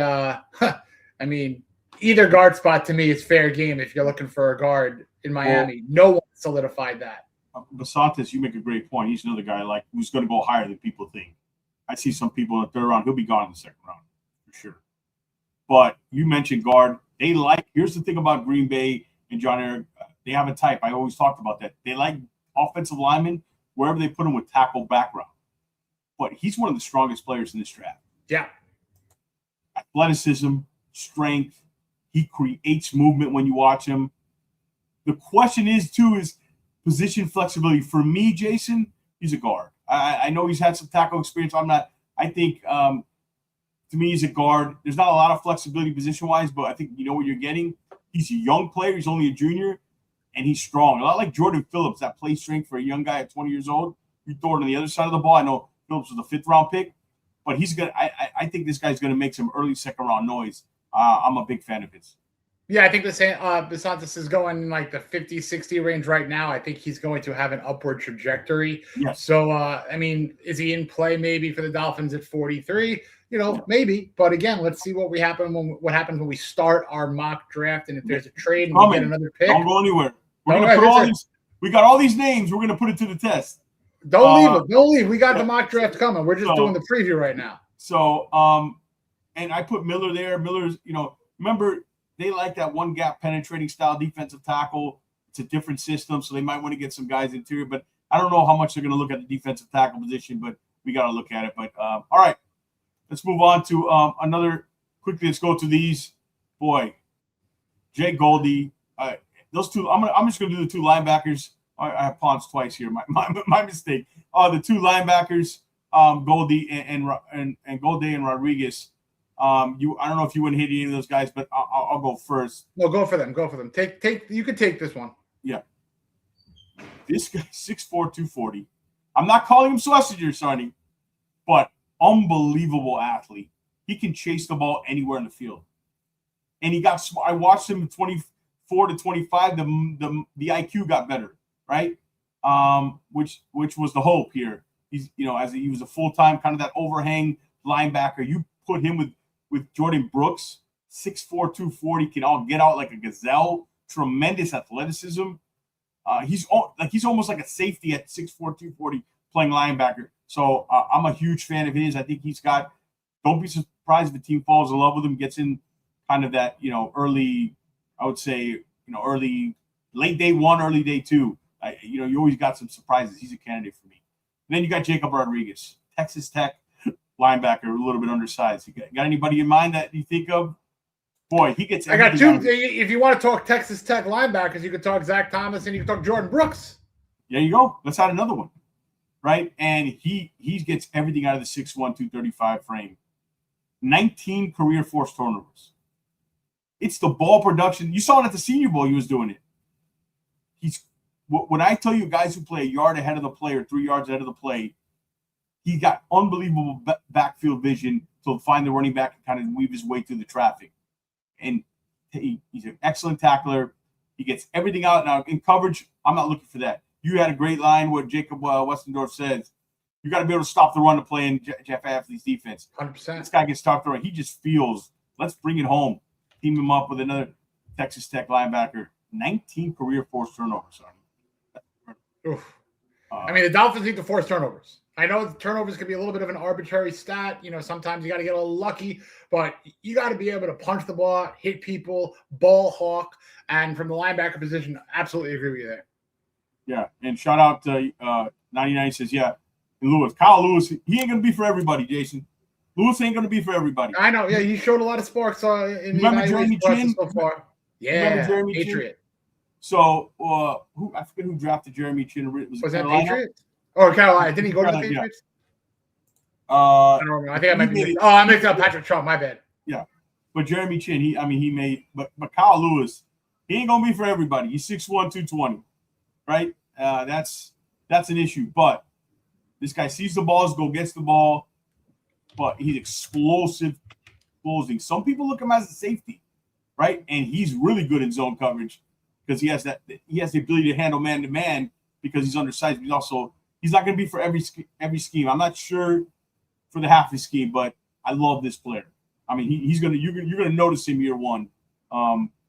C: either guard spot to me is fair game if you're looking for a guard in Miami. No one solidified that.
B: Besantis, you make a great point. He's another guy who's going to go higher than people think. I see some people in the third round. He'll be gone in the second round for sure. But you mentioned guard. Here's the thing about Green Bay and John Eric. They have a type. I always talked about that. They like offensive linemen wherever they put him with tackle background. But he's one of the strongest players in this draft.
C: Yeah.
B: Athleticism, strength. He creates movement when you watch him. The question is position flexibility. For me, Jason, he's a guard. I know he's had some tackle experience. I think to me, he's a guard. There's not a lot of flexibility position-wise, but I think you know what you're getting. He's a young player. He's only a junior, and he's strong. A lot like Jordan Phillips, that play strength for a young guy at 20 years old. You throw it on the other side of the ball. I know Phillips was a 5th-round pick, but he's gonna. I think this guy's going to make some early second-round noise. I'm a big fan of his.
C: Yeah, I think the same. Besantis is going in like the 50-60 range right now. I think he's going to have an upward trajectory.
B: Yes.
C: So, is he in play maybe for the Dolphins at 43? Maybe. But again, let's see what happens when we start our mock draft, and if there's a trade and we get another pick.
B: Don't go anywhere. We got all these names. We're going to put it to the test.
C: Don't leave it. Don't leave. We got the mock draft coming. We're just doing the preview right now.
B: So, and I put Miller there. Miller's, remember, they like that one gap penetrating style defensive tackle. It's a different system, so they might want to get some guys interior. But I don't know how much they're going to look at the defensive tackle position, but we got to look at it. But all right, let's move on to another. Quickly, let's go to these. Boy, Jay Goldie. Those two. I'm just going to do the 2 linebackers. I have pawns twice here. My mistake. The 2 linebackers, Goldie and Goldie and Rodriguez. I don't know if you wouldn't hit any of those guys, but I'll go first.
C: No, go for them. Go for them. You can take this one.
B: Yeah. This guy, 6'4", 240. I'm not calling him Schlesinger, Sonny, but unbelievable athlete. He can chase the ball anywhere in the field. And I watched him 24 to 25. The IQ got better, right? Which was the hope here. He's, as he was a full-time kind of that overhang linebacker. You put him with Jordan Brooks, 6'4", 240, can all get out like a gazelle. Tremendous athleticism. He's almost like a safety at 6'4", 240 playing linebacker. So I'm a huge fan of his. I think he's got. Don't be surprised if the team falls in love with him, gets in kind of that early. I would say early, late day 1, early day 2. You always got some surprises. He's a candidate for me. And then you got Jacob Rodriguez, Texas Tech linebacker, a little bit undersized. You got anybody in mind that you think of? Boy, he gets.
C: I got 2. If you want to talk Texas Tech linebackers, you could talk Zach Thomas and you can talk Jordan Brooks.
B: There you go. Let's add another one. right? And he gets everything out of the 6'1", 235 frame. 19 career forced turnovers. It's the ball production. You saw it at the Senior Bowl. He was doing it. When I tell you guys who play a yard ahead of the play or 3 yards ahead of the play, he got unbelievable backfield vision to find the running back and kind of weave his way through the traffic. And he's an excellent tackler. He gets everything out. Now, in coverage, I'm not looking for that. You had a great line where Jacob Westendorf says, you got to be able to stop the run to play in Jeff Afley's defense.
C: 100%.
B: This guy gets stopped the run. He just feels, let's bring it home. Team him up with another Texas Tech linebacker. 19 career forced turnovers.
C: Oof. I mean, the Dolphins need to force turnovers. I know the turnovers can be a little bit of an arbitrary stat. You know, sometimes you got to get a little lucky, but you got to be able to punch the ball out, hit people, ball hawk, and from the linebacker position, absolutely agree with you there.
B: Yeah, and shout out to 99 says, yeah, and Lewis. Kyle Lewis, he ain't going to be for everybody, Jason. Lewis ain't going to be for everybody.
C: I know, yeah, he showed a lot of sparks in the
B: Jeremy Chin
C: so far. Yeah,
B: Jeremy
C: Patriot.
B: Chin? So, I forget who drafted Jeremy Chin.
C: Was that Patriot? Or Carolina? Didn't he go to the Patriots?
B: Yeah.
C: I don't remember. I think I might be. Oh, I mixed up Patrick Trump. My bad.
B: Yeah, but Jeremy Chin, he made. But Kyle Lewis, he ain't gonna be for everybody. He's 6'1", 220, right? That's an issue. But this guy sees the balls, gets the ball, but he's explosive, closing. Some people look at him as a safety, right? And he's really good in zone coverage because he has the ability to handle man to man because he's undersized. But he's not going to be for every scheme. I'm not sure for the half of the scheme, but I love this player. I mean, you're gonna notice him year one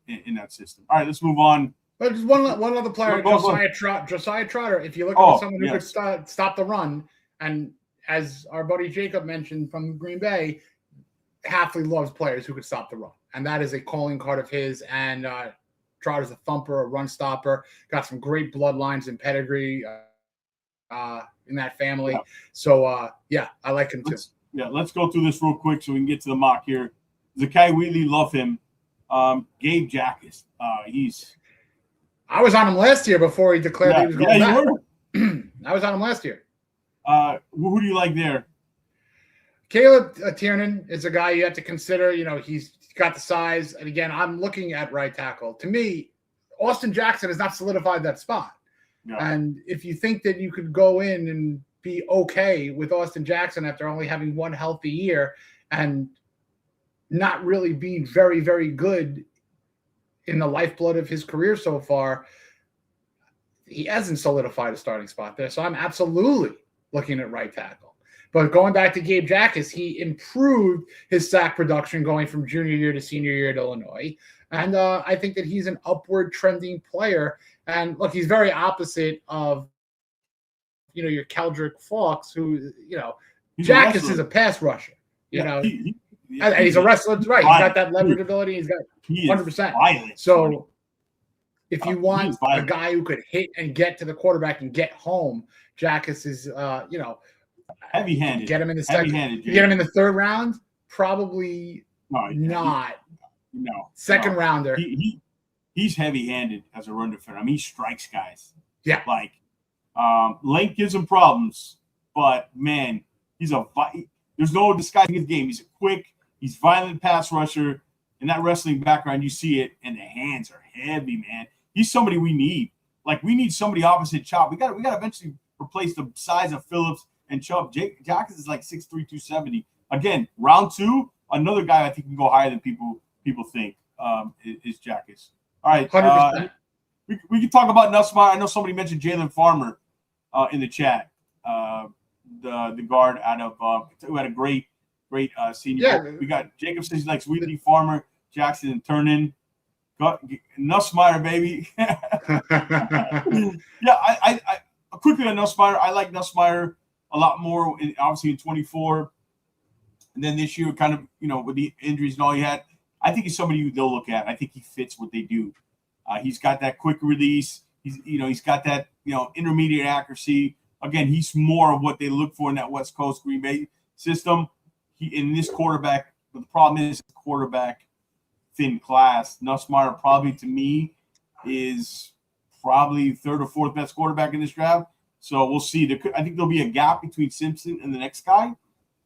B: in that system. All right, let's move on.
C: But just one other player, Josiah Trotter. If you look at someone who could stop the run, and as our buddy Jacob mentioned from Green Bay, Hafley loves players who could stop the run, and that is a calling card of his. And Trotter's a thumper, a run stopper. Got some great bloodlines and pedigree in that family. Yeah. So, I like him too.
B: Let's go through this real quick so we can get to the mock here. Zakai Wheatley, love him. Gabe Jackas,
C: I was on him last year before he declared that he was going back.
B: You were.
C: I was on him last year.
B: Who do you like there?
C: Caleb Tiernan is a guy you have to consider. You know, he's got the size. And again, I'm looking at right tackle. To me, Austin Jackson has not solidified that spot. Yeah. And if you think that you could go in and be okay with Austin Jackson after only having one healthy year and not really being very, very good in the lifeblood of his career so far, he hasn't solidified a starting spot there. So I'm absolutely looking at right tackle. But going back to Gabe Jackas, he improved his sack production going from junior year to senior year at Illinois. And I think that he's an upward trending player. And look, he's very opposite of, your Keldrick Fox, who, Jackas is a pass rusher. And he's a wrestler, right? He's got that leverage ability. He's got 100%. So if you want a guy who could hit and get to the quarterback and get home, Jackas is,
B: heavy-handed.
C: Get him in the second. You get him in the third round, probably not.
B: No,
C: second rounder.
B: He's heavy-handed as a run defender. I mean, he strikes guys.
C: Yeah,
B: length gives him problems, but man, there's no disguising his game. He's a quick, he's violent pass rusher. In that wrestling background, you see it, and the hands are heavy, man. He's somebody we need. We need somebody opposite Chop. We got to eventually replace the size of Phillips and Chubb. Jackas is 6'3", 270. Again, round 2, another guy I think can go higher than people think is Jackas. All right.
C: 100%.
B: We can talk about Nussmeier. I know somebody mentioned Jalen Farmer in the chat. The guard out of who had a great senior.
C: Yeah.
B: We got Jacob says he likes Wheatley, Farmer, Jackson, and Turnin. Nussmeier, baby. I quickly on Nussmeier. I like Nussmeier a lot more, obviously in 24. And then this year, kind of, with the injuries and all he had, I think he's somebody they'll look at. I think he fits what they do. He's got that quick release. He's got that, intermediate accuracy. Again, he's more of what they look for in that West Coast Green Bay system. In this quarterback, but the problem is quarterback thin class. Nussmeier probably to me is probably third or fourth best quarterback in this draft. So we'll see. I think there'll be a gap between Simpson and the next guy.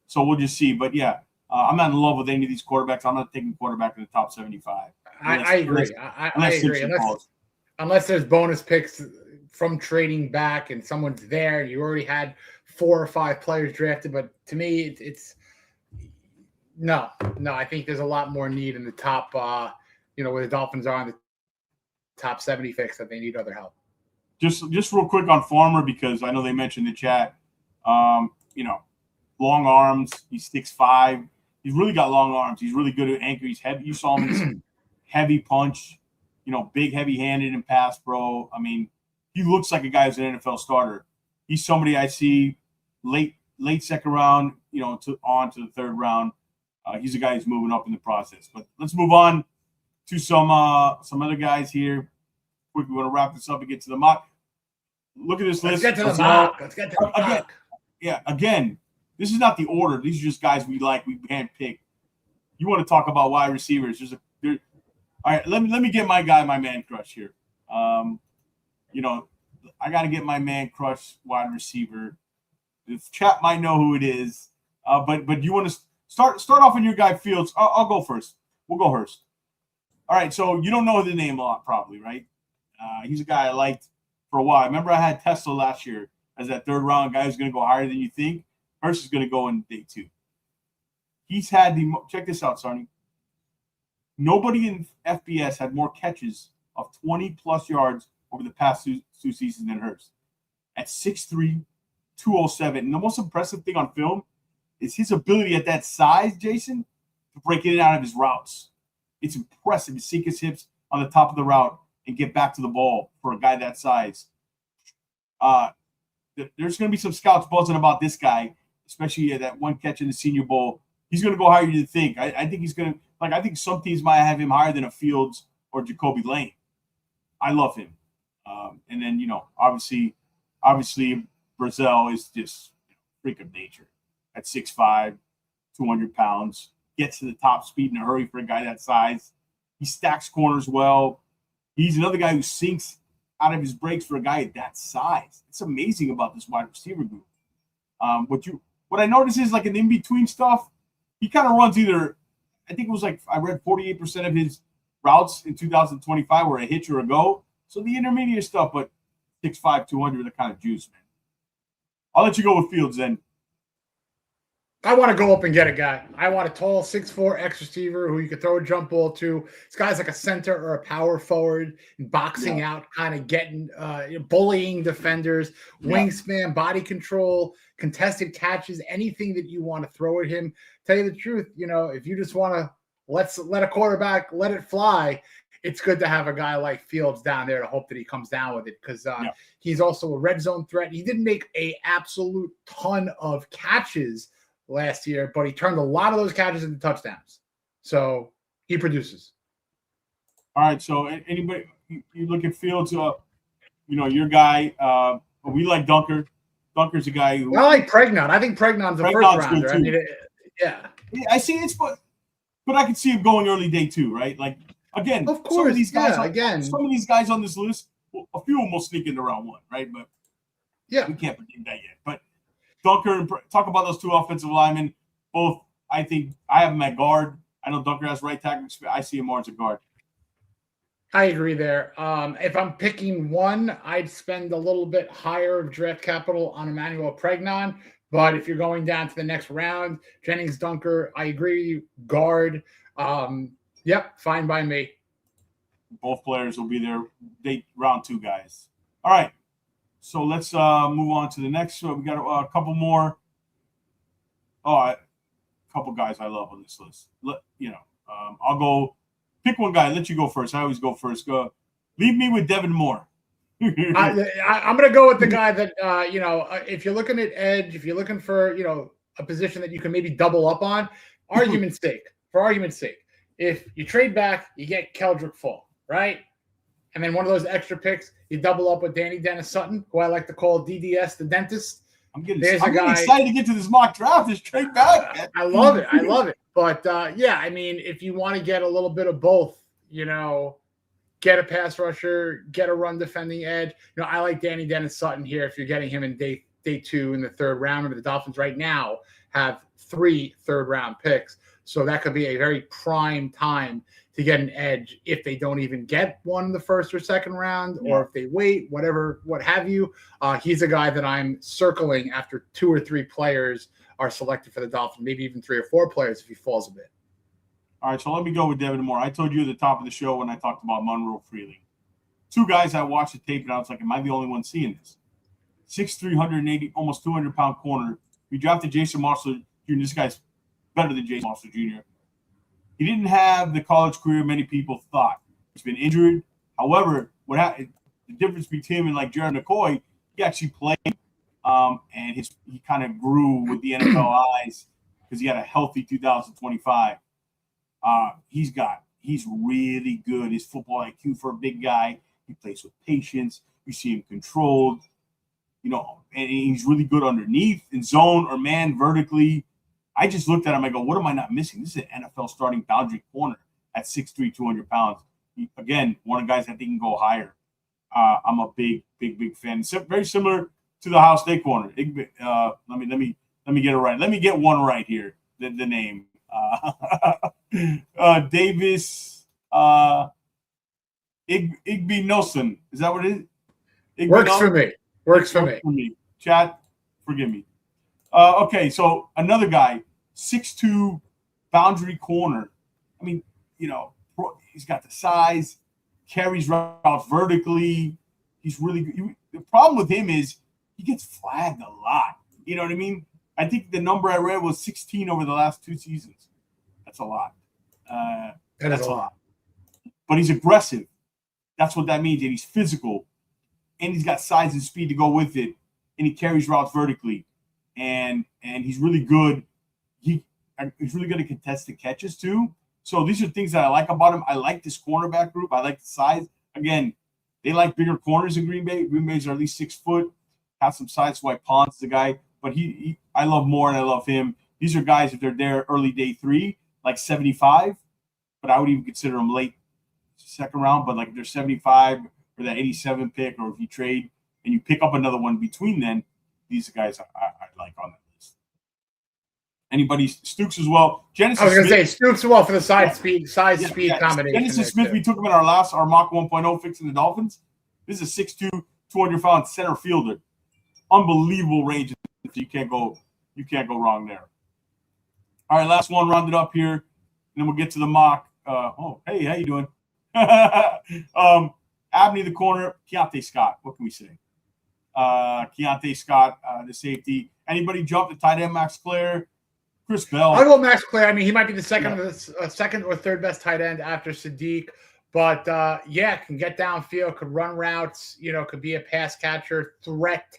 B: So we'll just see. But yeah, I'm not in love with any of these quarterbacks. I'm not taking quarterback in the top 75.
C: I agree. I agree. Unless there's bonus picks from trading back and someone's there, you already had 4 or 5 players drafted. But to me, it's no. I think there's a lot more need in the top, where the Dolphins are in the top 76 that they need other help.
B: Just real quick on Farmer, because I know they mentioned in the chat, long arms. He's 6'5". He's really got long arms. He's really good at anchor. He's heavy. You saw him in his heavy punch, big, heavy-handed and pass, bro. I mean, he looks like a guy who's an NFL starter. He's somebody I see late second round, on to the third round. He's a guy who's moving up in the process. But let's move on to some other guys here. Quick, we want to wrap this up and get to the mock. Look at this list.
C: Let's get to the mock.
B: Again, yeah, again, this is not the order. These are just guys we like. We handpicked. You want to talk about wide receivers? All right, let me get my guy, my man crush here. I got to get my man crush wide receiver. The chat might know who it is, but you want to start off on your guy Fields. I'll go first. We'll go first. All right, so you don't know the name a lot, probably, right? He's a guy I liked for a while. I remember I had Tesla last year as that third round guy who's going to go higher than you think. Hurst is going to go in day 2. He's had check this out, Sarni. Nobody in FBS had more catches of 20-plus yards over the past two seasons than Hurst. At 6'3", 207. And the most impressive thing on film is his ability at that size, Jason, to break in and out of his routes. It's impressive to sink his hips on the top of the route and get back to the ball for a guy that size. There's going to be some scouts buzzing about this guy, especially that one catch in the Senior Bowl. He's going to go higher than you think. I think he's going to – I think some teams might have him higher than a Fields or Jacoby Lane. I love him. And then, obviously Brazil is just freak of nature at 6'5", 200 pounds. Gets to the top speed in a hurry for a guy that size. He stacks corners well. He's another guy who sinks out of his breaks for a guy at that size. It's amazing about this wide receiver group. What I notice is in in-between stuff, he kind of runs either, I think it was I read 48% of his routes in 2025 were a hitch or a go. So the intermediate stuff, but 6'5", 200 are kind of juice, man. I'll let you go with Fields then.
C: I want to go up and get a guy. I want a tall 6'4" X receiver who you could throw a jump ball to. This guy's like a center or a power forward, boxing out, kind of getting, bullying defenders, wingspan, body control, contested catches, anything that you want to throw at him. Tell you the truth, if you just want to let a quarterback let it fly, it's good to have a guy like Fields down there to hope that he comes down with it because he's also a red zone threat. He didn't make an absolute ton of catches last year, but he turned a lot of those catches into touchdowns. So he produces.
B: All right. So anybody, you look at Fields, your guy, we like Dunker. Dunker's a guy who.
C: I like Pregnon. I think Pregnon's a first rounder. I mean, yeah,
B: I see it's, but I can see him going early day 2, right? Again,
C: of course,
B: some of these guys,
C: some
B: of these guys on this list, a few of them will sneak into round 1, right? But we can't predict that yet. But Dunker, talk about those two offensive linemen. Both, I think, I have them at guard. I know Dunker has right tackle. I see him more as a guard.
C: I agree there. If I'm picking one, I'd spend a little bit higher of draft capital on Emmanuel Pregnon. But if you're going down to the next round, Jennings, Dunker, I agree, guard. Fine by me.
B: Both players will be there. Round 2 guys. All right. So let's move on to the next. We got a couple more. A couple guys I love on this list. I'll go pick one guy. Let you go first. I always go first. Leave me with Devin Moore.
C: I'm going to go with the guy that if you're looking at edge, if you're looking for a position that you can maybe double up on, for argument's sake, if you trade back, you get Keldrick Full, right? And then one of those extra picks, you double up with Danny Dennis Sutton, who I like to call DDS, the dentist.
B: I'm getting excited to get to this mock draft. This trade back.
C: I love it. But, if you want to get a little bit of both, get a pass rusher, get a run defending edge. I like Danny Dennis Sutton here if you're getting him in day 2 in the 3rd round. Remember, the Dolphins right now have 3 third-round picks, so that could be a very prime time to get an edge if they don't even get one in the 1st or 2nd round, or if they wait, whatever, what have you. He's a guy that I'm circling after 2 or 3 players are selected for the Dolphins, maybe even 3 or 4 players if he falls a bit.
B: All right, so let me go with Devin Moore. I told you at the top of the show when I talked about Monroe Freeling. 2 guys I watched the tape, and I was like, am I the only one seeing this? 6'3", 180, almost 200-pound corner. We drafted Jason Marshall Jr. This guy's better than Jason Marshall Jr. He didn't have the college career many people thought. He's been injured. However, what happened, the difference between him and like Jared McCoy, he actually played, and he kind of grew with the NFL eyes because he had a healthy 2025. He's really good. His football IQ for a big guy. He plays with patience. You see him controlled, and he's really good underneath in zone or man vertically. I just looked at him. I go, what am I not missing? This is an NFL starting boundary corner at 6'3", 200 pounds. Again, one of the guys that think can go higher. I'm a big fan. It's very similar to the Ohio State corner. Let me get it right. Let me get one right here. The name. Davis Igby Nelson. Is that what it is?
C: Works for me.
B: Chat, forgive me. Okay, so another guy, 6'2", boundary corner. I mean, he's got the size, carries routes vertically. He's really good. The problem with him is he gets flagged a lot. You know what I mean? I think the number I read was 16 over the last 2 seasons. That's a lot. That's a lot. But he's aggressive. That's what that means. And he's physical. And he's got size and speed to go with it. And he carries routes vertically. And he's really good. He's really good at contested catches too. So these are things that I like about him. I like this cornerback group. I like the size. Again, they like bigger corners in Green Bay. Green Bay's are at least 6 foot. Has some size. White Pond's the guy. But I love Moore and I love him. These are guys, if they're there early day 3, like 75. But I would even consider them late 2nd round. But like if they're 75 or that 87 pick, or if you trade and you pick up another one between then, these are guys I like on that list. Anybody, Stooks as well. Genesis
C: I was going to say
B: Smith,
C: Stooks as well for the speed combination.
B: Genesis Smith, we took him in our Mock 1.0 fixing the Dolphins. This is a 6'2", 200-pound center fielder. Unbelievable range. You can't go wrong there. All right, last one rounded up here, and then we'll get to the mock. Hey, how you doing? Abney the corner, Keontae Scott. What can we say? Keontae Scott, the safety. Anybody jump to tight end? Max Clare, Chris Bell.
C: I'll go Max Clare. I mean, he might be the second or third best tight end after Sadiq, but can get downfield, could run routes. Could be a pass catcher threat.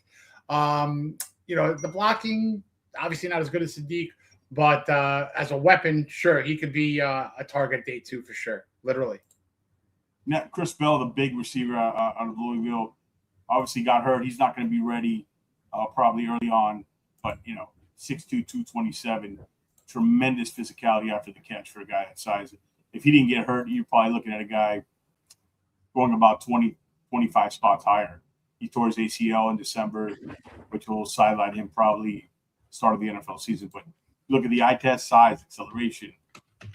C: The blocking obviously not as good as Sadiq, but as a weapon, sure, he could be a target day 2 for sure, literally.
B: Chris Bell, the big receiver out of Louisville, obviously got hurt. He's not going to be ready probably early on, but 6'2", 227, tremendous physicality after the catch for a guy that size. If he didn't get hurt, you're probably looking at a guy going about 20, 25 spots higher. He tore his ACL in December, which will sideline him probably start of the NFL season. But look at the eye test, size, acceleration,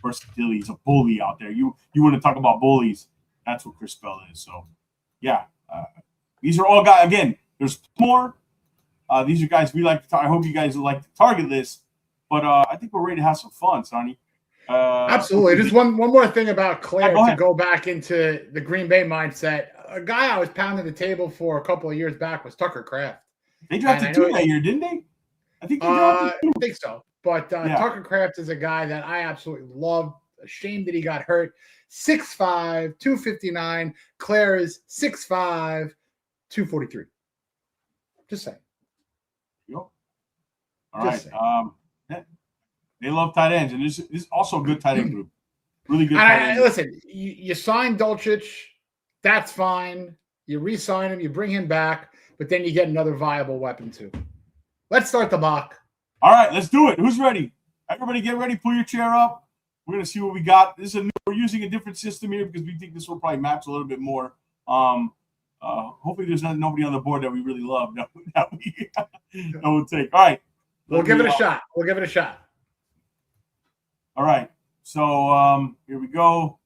B: versatility. He's a bully out there. You want to talk about bullies? That's what Chris Bell is. So, these are all guys. Again, there's more. These are guys we like to. I hope you guys like the target list. But I think we're ready to have some fun, Sonny.
C: Absolutely. Just one more thing about Claire to go back into the Green Bay mindset. A guy I was pounding the table for a couple of years back was Tucker Kraft.
B: They drafted 2 that year, didn't they? I think they drafted 2.
C: I think so. But Tucker Kraft is a guy that I absolutely love. Ashamed that he got hurt. 6'5", 259. Claire is 6'5", 243. Just saying.
B: Yep. All right. They love tight ends, and this is also a good tight end group. Really good tight end.
C: Listen, you sign Dulcich, that's fine. You re-sign him, you bring him back, but then you get another viable weapon too. Let's start the mock.
B: All right, let's do it. Who's ready? Everybody get ready. Pull your chair up. We're gonna see what we got. We're using a different system here because we think this will probably match a little bit more. Hopefully, there's nobody on the board that we really love that we'll take. All right,
C: we'll give it a shot. We'll give it a shot.
B: All right, so here we go.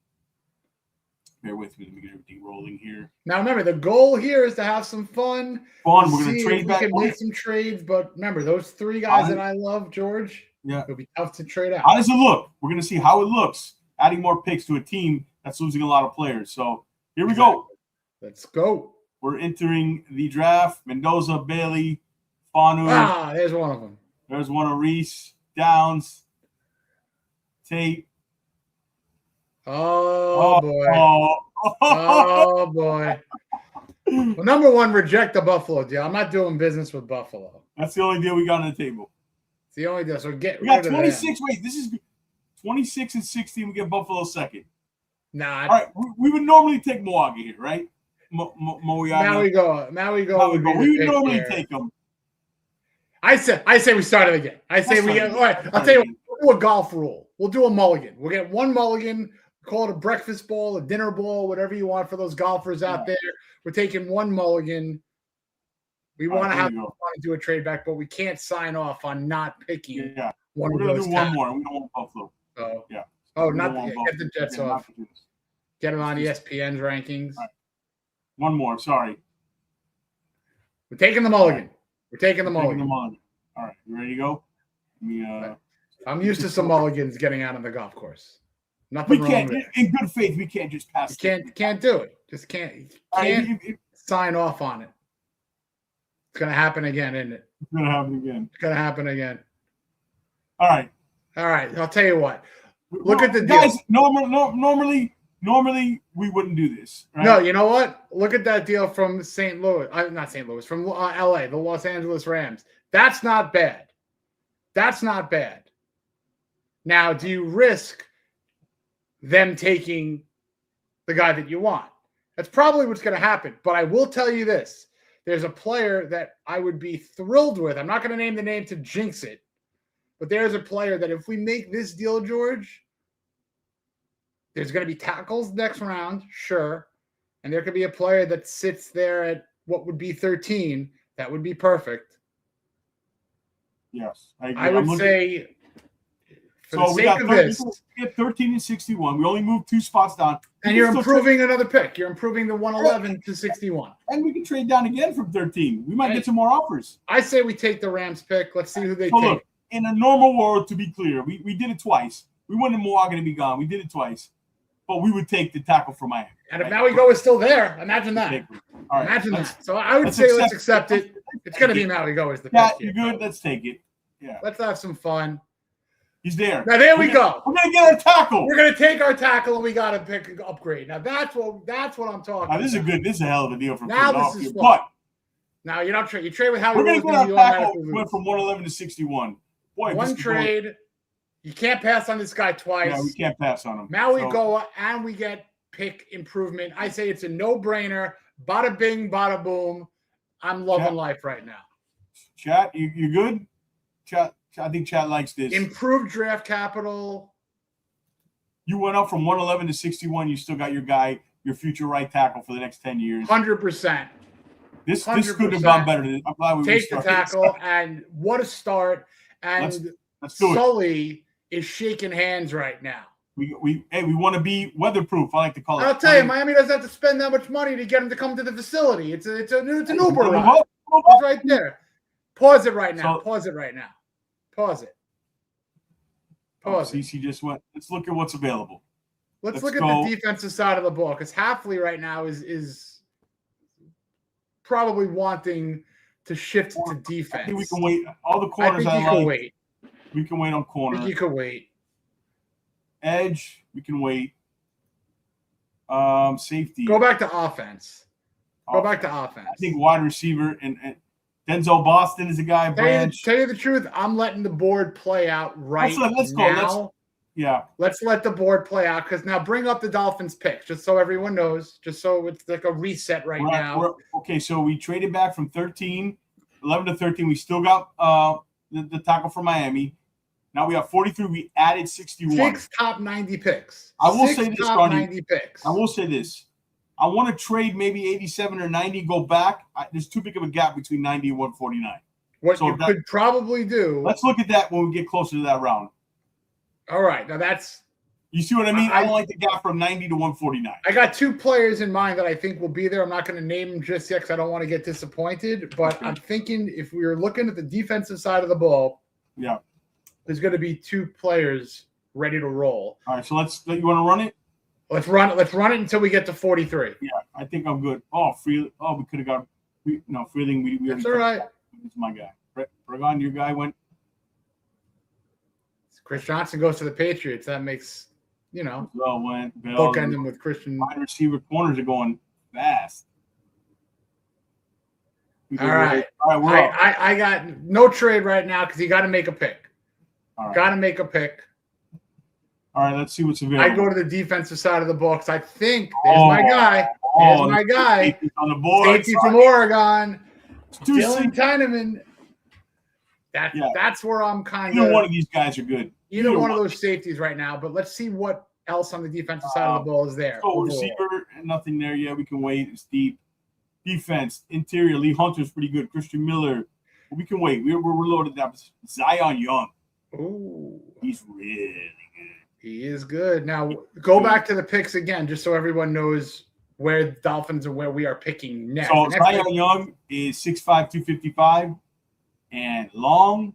B: Bear with me. Let me get everything rolling here.
C: Now, remember, the goal here is to have some fun.
B: We're going to trade back.
C: We can make some trades, but remember, those three guys that I love, George, it'll be tough to trade out.
B: How does it look? We're going to see how it looks, adding more picks to a team that's losing a lot of players. So here we go.
C: Let's go.
B: We're entering the draft. Mendoza, Bailey, Fanu.
C: There's one of them.
B: There's one of Reese, Downs, Tate.
C: Oh boy. Oh boy. Well, number one, reject the Buffalo deal. I'm not doing business with Buffalo.
B: That's the only deal we got on the table.
C: It's the only deal. So we
B: got 26. Wait, this is 26 and 16. We get Buffalo second.
C: Nah.
B: All right. We would normally take Milwaukee here, right?
C: Now we go. We
B: would normally take them.
C: I say we start it again. I say we get. All right. I'll tell you what. We'll do a golf rule. We'll do a mulligan. We'll get one mulligan. Call it a breakfast bowl, a dinner bowl, whatever you want for those golfers out there. We're taking one mulligan. We want to have fun and do a trade back, but we can't sign off on not picking one of those. We're going to
B: do one more. We don't want Buffalo.
C: Oh,
B: yeah.
C: Oh, not get the Jets off. Get them on ESPN's rankings.
B: Right. One more. Sorry.
C: We're taking the mulligan. We're taking the mulligan.
B: All right. You ready to go?
C: I'm used to some mulligans getting out on the golf course. Nothing wrong with it.
B: In good faith, we can't just pass.
C: Can't do it. Just can't sign off on it. It's gonna happen again, isn't it?
B: It's gonna happen again.
C: It's gonna happen again.
B: All right.
C: I'll tell you what. Look at the
B: guys.
C: Deal.
B: Normally we wouldn't do this. Right?
C: No, you know what? Look at that deal from St. Louis. Not St. Louis. From LA, the Los Angeles Rams. That's not bad. That's not bad. Now, do you risk them taking the guy that you want? That's probably what's going to happen. But I will tell you this. There's a player that I would be thrilled with. I'm not going to name the name to jinx it. But there's a player that if we make this deal, George, there's going to be tackles next round, sure. And there could be a player that sits there at what would be 13. That would be perfect.
B: Yes.
C: I would say...
B: So we get 13 and 61. We only moved 2 spots down.
C: And you're improving another pick. You're improving the 111 to 61.
B: And we can trade down again from 13. We might get some more offers.
C: I say we take the Rams pick. Let's see who they take.
B: Look, in a normal world, to be clear, we did it twice. We wanted Milwaukee to be gone. We did it twice. But we would take the tackle from Miami.
C: And if Maui Go is still there, imagine that. All right, imagine that. So I would say let's accept it. It's going to be Maui Go as the pick.
B: Yeah, you're good. Let's take it. Yeah.
C: Let's have some fun.
B: He's there.
C: Now there we go.
B: We're gonna get our tackle.
C: We're gonna take our tackle and we gotta pick an upgrade. Now that's what I'm talking about.
B: This is a hell of a deal for
C: now. This is fun. But now you don't trade. You trade with how
B: we're gonna get our tackle. Went from 111 to 61. Boy,
C: one trade. You can't pass on this guy twice.
B: Yeah, we can't pass on him.
C: Now we go and we get pick improvement. I say it's a no-brainer. Bada bing, bada boom. I'm loving life right now.
B: Chat, you good? Chat. I think Chad likes this.
C: Improved draft capital.
B: You went up from 111 to 61. You still got your guy, your future right tackle for the next 10 years.
C: 100%.
B: This could have gone better. I'm glad we
C: take the tackle, and what a start. And
B: let's do
C: Sully is shaking hands right now.
B: We want to be weatherproof. I like to call it.
C: I'll tell you, Miami doesn't have to spend that much money to get him to come to the facility. It's an Uber ride. It's right there. Pause it right now. Pause it right now. Pause it. Pause it.
B: CC just went. Let's look at what's available.
C: Let's look at the defensive side of the ball, because Hafley right now is probably wanting to shift to defense.
B: I think we can wait. All the corners
C: I think you can wait.
B: We can wait on corner.
C: I think you can wait.
B: Edge, we can wait. Safety.
C: Go back to offense. Go back to offense.
B: I think wide receiver and Denzel Boston is a guy.
C: Tell you the truth, I'm letting the board play out let's now. Let's let the board play out, because now bring up the Dolphins pick, just so everyone knows, just so it's like a reset now.
B: Okay, so we traded back from 11 to 13. We still got the tackle from Miami. Now we have 43. We added 61.
C: 6 top 90 picks.
B: I will
C: 6
B: say this,
C: top
B: Ronnie.
C: 90 picks.
B: I will say this. I want to trade maybe 87 or 90, go back. There's too big of a gap between 90 and 149.
C: What you could probably do.
B: Let's look at that when we get closer to that round.
C: All right. Now that's.
B: You see what I mean? I don't like the gap from 90 to 149.
C: I got 2 players in mind that I think will be there. I'm not going to name them just yet because I don't want to get disappointed. But I'm thinking if we were looking at the defensive side of the ball,
B: yeah,
C: there's going to be 2 players ready to roll.
B: All right. So you want to run it?
C: Let's run it until we get to 43.
B: Yeah, I think I'm good. Oh, Freeling. Oh, we could have got Freeling. We
C: That's all right.
B: It's my guy. Bregon, your guy went.
C: Chris Johnson goes to the Patriots. That makes,
B: Bell went.
C: Bookending with Christian.
B: Wide receiver corners are going fast.
C: All right. I got no trade right now because you got to make a pick.
B: Right.
C: Got to make a pick.
B: All right, let's see what's available.
C: I go to the defensive side of the ball because I think there's my guy. There's my guy.
B: On the board.
C: Safety from Oregon.
B: Dylan
C: Dylan Tyneman. That's where I'm kind of.
B: Either one of these guys are good.
C: Either one of those safeties right now, but let's see what else on the defensive side of the ball is there.
B: So receiver, nothing there yet. We can wait. It's deep. Defense, interior. Lee Hunter's pretty good. Christian Miller. We can wait. We're loaded up. Zion Young.
C: Ooh.
B: He's really good.
C: He is good. Now, go back to the picks again, just so everyone knows where the Dolphins and where we are picking next.
B: So Zion Young is 6'5", 255, and long,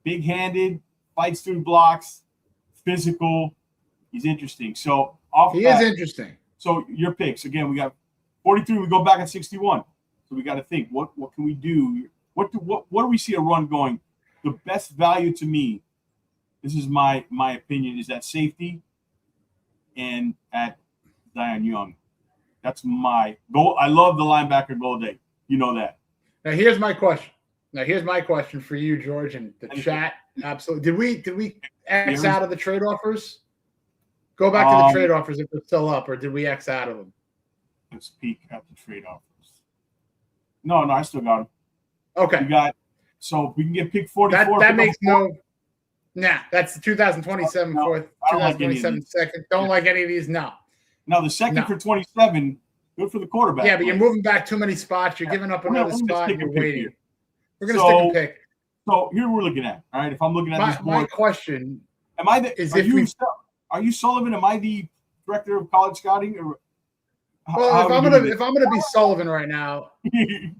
B: big-handed, fights through blocks, physical. He's interesting. So
C: he is interesting.
B: So your picks again. We got 43. We go back at 61. So we got to think. What can we do? What do we see a run going? The best value to me. This is my opinion. Is that safety, and at Zion Young. That's my goal. I love the linebacker goal day. You know that.
C: Now here's my question for you, George, and the chat. Absolutely. Did we X out of the trade offers? Go back to the trade offers if they're still up, or did we X out of them?
B: Let's peek at the trade offers. No, I still got them.
C: Okay.
B: We got. So if we can get pick 44.
C: That makes no. Nah, that's the 2027 fourth, 2027 second. Don't like any of these. No.
B: Now the second for 27, good for the quarterback.
C: Yeah, but you're moving back too many spots. You're giving up another spot. And you're waiting. We're gonna stick and pick.
B: So here we're looking at. All right, if I'm looking at this board,
C: my question
B: are you Sullivan? Am I the director of college scouting? Or
C: if I'm gonna be Sullivan right now,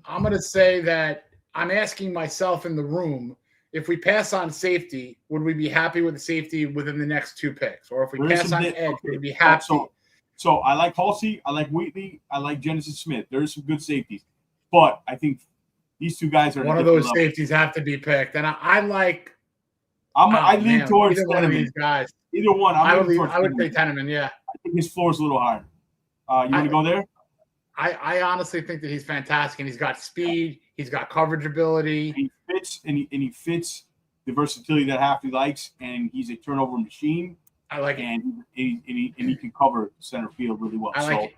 C: I'm gonna say that I'm asking myself in the room. If we pass on safety, would we be happy with the safety within the next 2 picks? Or if we pass on edge, would we be happy?
B: So I like Halsey, I like Wheatley, I like Genesis Smith. There's some good safeties. But I think these 2 guys are
C: one of those safeties have to be picked. And I lean
B: towards
C: either one of these guys.
B: Either one.
C: I would say Teneman, yeah.
B: I think his floor is a little higher. You want to go there?
C: I honestly think that he's fantastic, and he's got speed. He's got coverage ability.
B: He fits the versatility that Hafley likes, and he's a turnover machine.
C: I like it.
B: And he can cover center field really well.
C: I like it.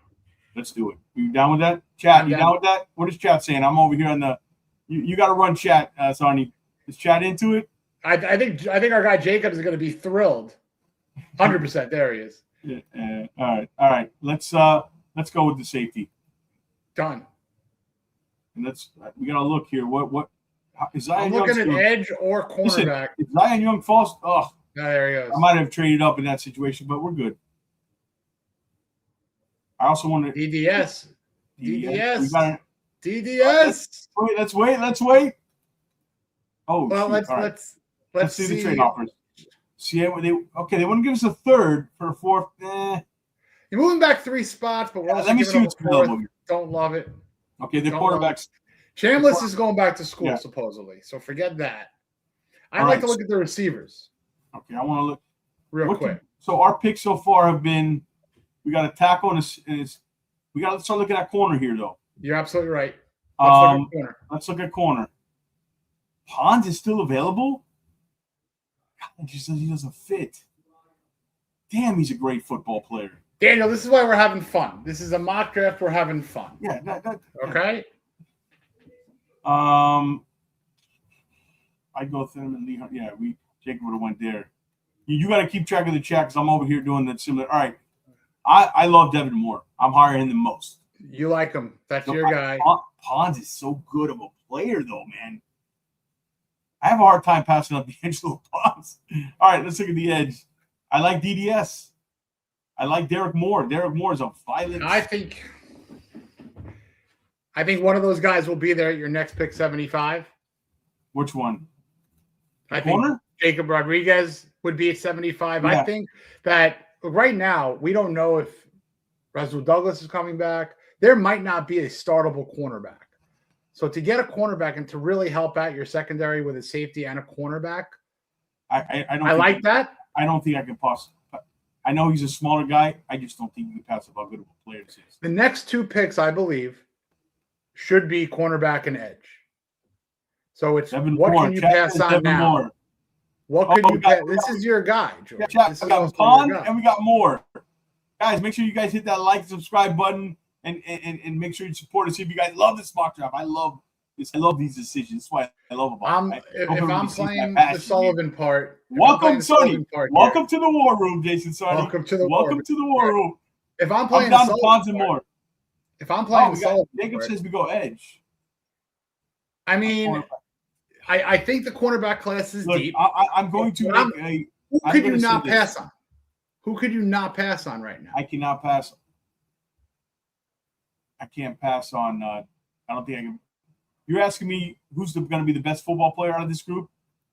B: Let's do it. You down with that? Chat, you down with that? What is chat saying? I'm over here on the you got to run chat, Sonny. Is chat into it?
C: I think our guy Jacob is going to be thrilled. 100%. There he is.
B: Yeah, all right. Let's go with the safety.
C: Done.
B: And we got to look here. What is Zion
C: I'm looking at edge or cornerback.
B: If Zion Young falls,
C: no, there he goes.
B: I might have traded up in that situation, but we're good. I also want to
C: DDS.
B: Let's wait. Oh,
C: well, let's
B: see the trade offers. See, they want to give us a third for a fourth. You're
C: moving back 3 spots, but we're
B: let me see what's available.
C: Don't love it.
B: Okay, the quarterbacks.
C: Chambliss is going back to school supposedly, so forget that. I'd like to look at the receivers.
B: Okay, I want to look
C: real quick.
B: So our picks so far have been, we got a tackle and we got to start looking at corner here though.
C: You're absolutely right.
B: Let's look at corner. Pons is still available. God, he doesn't fit. Damn, he's a great football player.
C: Daniel, this is why we're having fun. This is a mock draft. We're having fun.
B: Yeah.
C: Okay.
B: I go through him and Lee. Yeah, Jacob would have went there. You got to keep track of the chat because I'm over here doing that similar. All right. I love Devin Moore. I'm higher him than most.
C: You like him. That's your guy.
B: Pons is so good of a player, though, man. I have a hard time passing up D'Angelo Pons. All right, let's look at the edge. I like DDS. I like Derek Moore. Derek Moore is a violent.
C: I think one of those guys will be there at your next pick 75.
B: Which one?
C: I think Jacob Rodriguez would be at 75. Yeah. I think that right now we don't know if Rasul Douglas is coming back. There might not be a startable cornerback. So to get a cornerback and to really help out your secondary with a safety and a cornerback, I like that.
B: I don't think I can possibly. I know he's a smaller guy. I just don't think you can pass up how good of a player this is.
C: The next two picks, I believe, should be cornerback and edge. So it's
B: Devin
C: what
B: Moore.
C: Can you pass on
B: Devin
C: now?
B: Moore.
C: What could you pass? This is your guy, George.
B: Yeah, we got Pond and we got Moore. Guys, make sure you guys hit that like and subscribe button and make sure you support us. If you guys love this mock draft, I love this. I love these decisions. That's why I love about it.
C: If I'm playing the Sullivan part,
B: welcome, Sonny. Welcome to the war room, Jason Sonny.
C: Welcome to the
B: war room.
C: If I'm playing
B: down to Ponds and Moore.
C: If I'm playing Sullivan,
B: Jacob says we go edge.
C: I mean, I think the cornerback class is deep.
B: I'm going to make
C: who could you not pass on? Who could you not pass on right now?
B: I cannot pass. I can't pass on. I don't think I can. You're asking me who's going to be the best football player out of this group?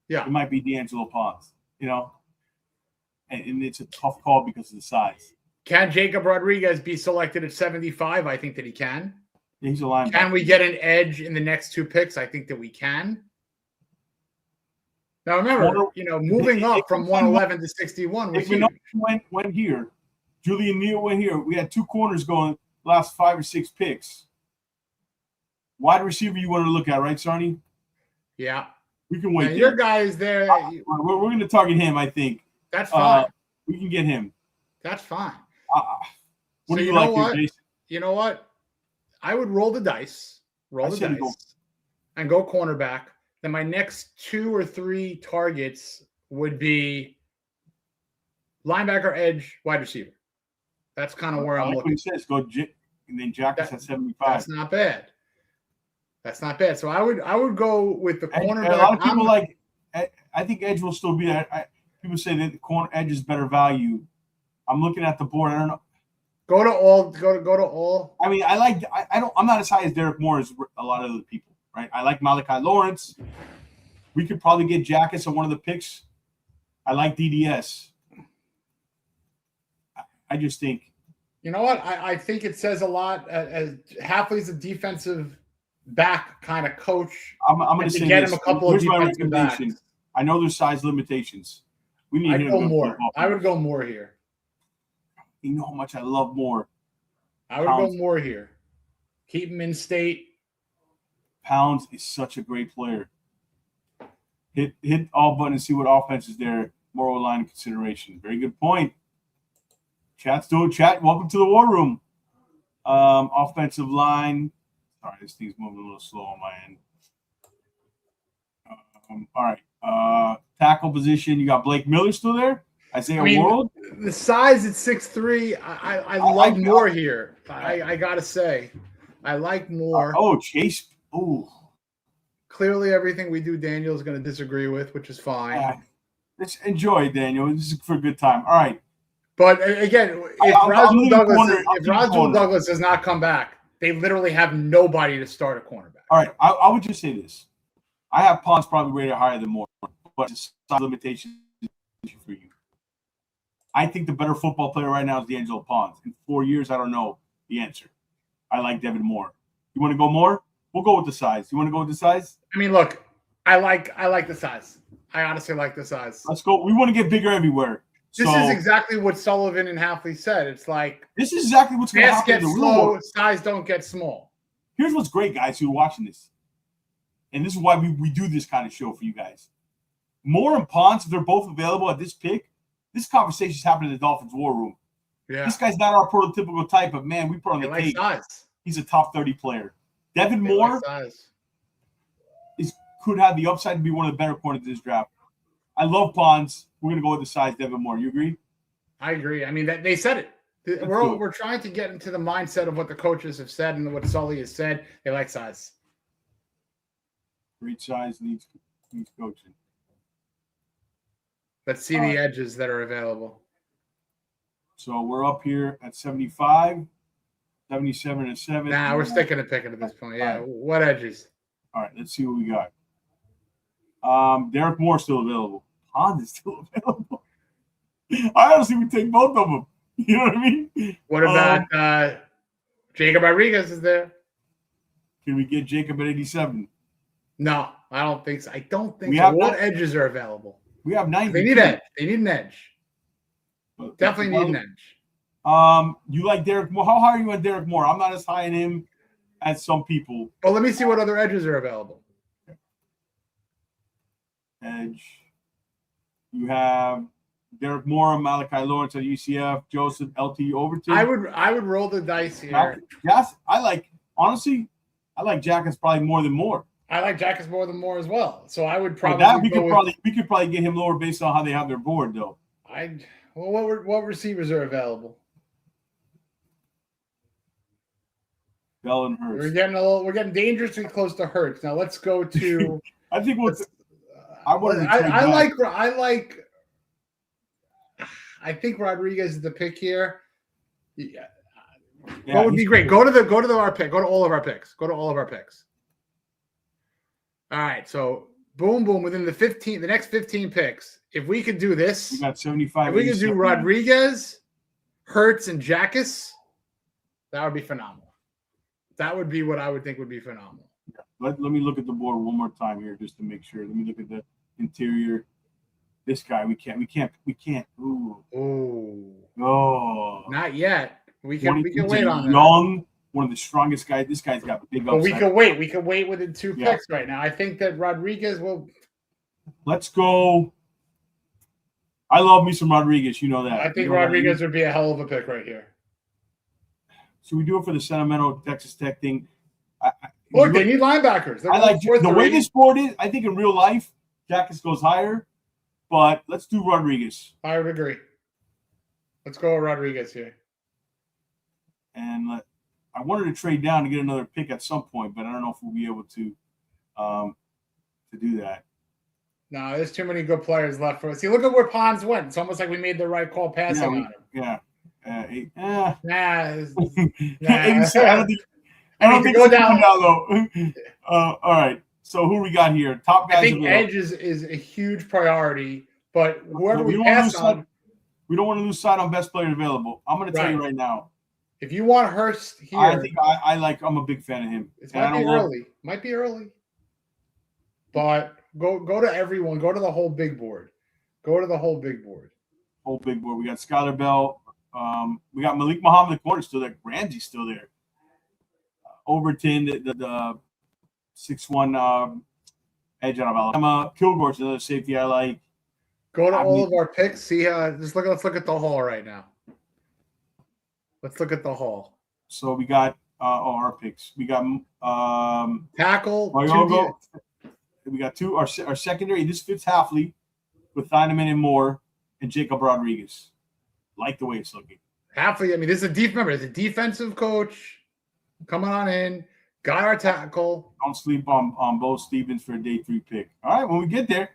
C: Yeah.
B: It might be D'Angelo Pons, and it's a tough call because of the size.
C: Can Jacob Rodriguez be selected at 75? I think that he can.
B: Yeah, he's a linebacker.
C: Can we get an edge in the next two picks? I think that we can. Now remember, moving up from 111 to 61 was huge.
B: Went here. Julian Neal went here. We had two corners going last 5 or 6 picks. Wide receiver you want to look at, right, Sarny?
C: Yeah.
B: We can wait.
C: Your guy is there.
B: We're going to target him, I think.
C: That's fine.
B: We can get him.
C: That's fine.
B: What do you like here, Jason?
C: You know what? I would roll the dice. And go cornerback. Then my next 2 or 3 targets would be linebacker, edge, wide receiver. That's kind of where I'm looking.
B: What he says, and then Jack is at 75.
C: That's not bad. So I would go with the cornerback.
B: A lot of people I think edge will still be there. People say that the corner edge is better value. I'm looking at the board. I don't know.
C: Go to all.
B: I mean, I'm not as high as Derek Moore as a lot of other people. Right, I like Malachi Lawrence. We could probably get Jackus on one of the picks. I like DDS. I just think.
C: You know what? I think it says a lot. Hafley's a defensive back kind of coach.
B: I'm going to say
C: get him a couple of defensive backs.
B: I know there's size limitations. We need
C: to go more. I would go more here.
B: You know how much I love Moore.
C: I would go more here. Keep him in state.
B: Pounds is such a great player. Hit all buttons and see what offense is there. More line consideration. Very good point. Chat's doing chat. Welcome to the war room. Offensive line. Sorry, this thing's moving a little slow on my end. All right. Tackle position. You got Blake Miller still there? Isaiah World.
C: The size at 6'3". I love Moore here. I gotta say, I like Moore.
B: Chase. Oh,
C: clearly everything we do, Daniel is going to disagree with, which is fine.
B: Let's enjoy it, Daniel. This is for a good time. All right.
C: But again, if Rasul Douglas does not come back, they literally have nobody to start a cornerback.
B: All right. I would just say this. I have Pons probably rated higher than Moore, but it's a limitation for you. I think the better football player right now is D'Angelo Pons. In 4 years, I don't know the answer. I like Devin Moore. You want to go more? We'll go with the size. You want to go with the size?
C: I mean, look, I like the size. I honestly like the size.
B: Let's go. We want to get bigger everywhere.
C: This is exactly what Sullivan and Hafley said. It's like
B: this is exactly what's going to happen.
C: Get slow, size don't get small.
B: Here's what's great, guys, who are watching this. And this is why we do this kind of show for you guys. Moore and Pons, if they're both available at this pick, this conversation is happening in the Dolphins war room.
C: Yeah.
B: This guy's not our prototypical type, but man, we put on the tape. He's a top 30 player. Devin Moore could have the upside to be one of the better corners of this draft. I love Pons. We're gonna go with the size, Devin Moore. You agree?
C: I agree. I mean, they said it. We're trying to get into the mindset of what the coaches have said and what Sully has said. They like size.
B: Great size needs coaching.
C: Let's see the edges that are available.
B: So we're up here at 75, 77 and 7.
C: Nah, we're sticking to picking at this point. Yeah. Right. What edges?
B: All right, let's see what we got. Derek Moore still available. Pond is still available. I honestly would take both of them. You know what I mean?
C: What about Jacob Rodriguez is there?
B: Can we get Jacob at 87?
C: No, I don't think so. I don't think so. What edges are available?
B: We have 90.
C: They need edge. They need an edge. Definitely need an edge.
B: You like Derek Moore? How high are you on Derek Moore? I'm not as high on him as some people.
C: Well, let me see what other edges are available.
B: Edge. You have Derek Moore, Malachi Lawrence at UCF, Joseph LT Overton.
C: I would roll the dice here.
B: Yes, I like Jackets probably more than Moore.
C: I like Jackets more than Moore as well. So I would probably
B: we could probably get him lower based on how they have their board though.
C: What receivers are available?
B: Bell and Hurts.
C: We're getting dangerously close to Hurts. Now let's go to.
B: I think
C: I think Rodriguez is the pick here. Yeah. What would be great? Go to our pick. Go to all of our picks. Go to all of our picks. All right. So boom, boom. Within the next 15 picks, if we could do this,
B: we got 75.
C: If we could do Rodriguez, Hurts, and Jackus, that would be phenomenal. That would be what I would think would be phenomenal.
B: Let me look at the board one more time here just to make sure. Let me look at the interior. This guy, we can't. Ooh. Oh.
C: Not yet. We can wait on that.
B: Young, one of the strongest guys. This guy's got a big upside.
C: But we can wait. We can wait within 2 picks right now. I think that Rodriguez will.
B: Let's go. I love me some Rodriguez. You know that.
C: I think Rodriguez would be a hell of a pick right here.
B: So we do it for the sentimental Texas Tech thing.
C: Look, they need linebackers.
B: I like the way this board is. I think in real life, Jackus goes higher, but let's do Rodriguez.
C: I would agree. Let's go with Rodriguez here.
B: And I wanted to trade down to get another pick at some point, but I don't know if we'll be able to do that.
C: No, there's too many good players left for us. See, look at where Pons went. It's almost like we made the right call passing on him.
B: Yeah.
C: Nah.
B: I don't think go down though. All right. So who we got here? Top guys.
C: I think edge is a huge priority, but whoever we pass on,
B: we don't want to lose sight on best player available. I'm going to tell you right now.
C: If you want Hurst here,
B: I think I'm a big fan of him.
C: It might be early. But go to everyone. Go to the whole big board. Whole big board.
B: We got Skylar Bell. We got Malik Muhammad, the corner, still there. Ramsey's still there. Overton, the 6'1" edge out of Alabama. Kilgore's another safety I like.
C: Go to all of our picks. See, let's look at the haul right now. Let's look at the haul.
B: So we got our picks. We got
C: tackle.
B: We got two. Our secondary. This fits Halfley with Thieneman and Moore and Jacob Rodriguez. Like the way it's looking.
C: Halfley. I mean, this is a defensive coach coming on in. Got our tackle.
B: Don't sleep on Bo Stevens for a day 3 pick. All right, when we get there,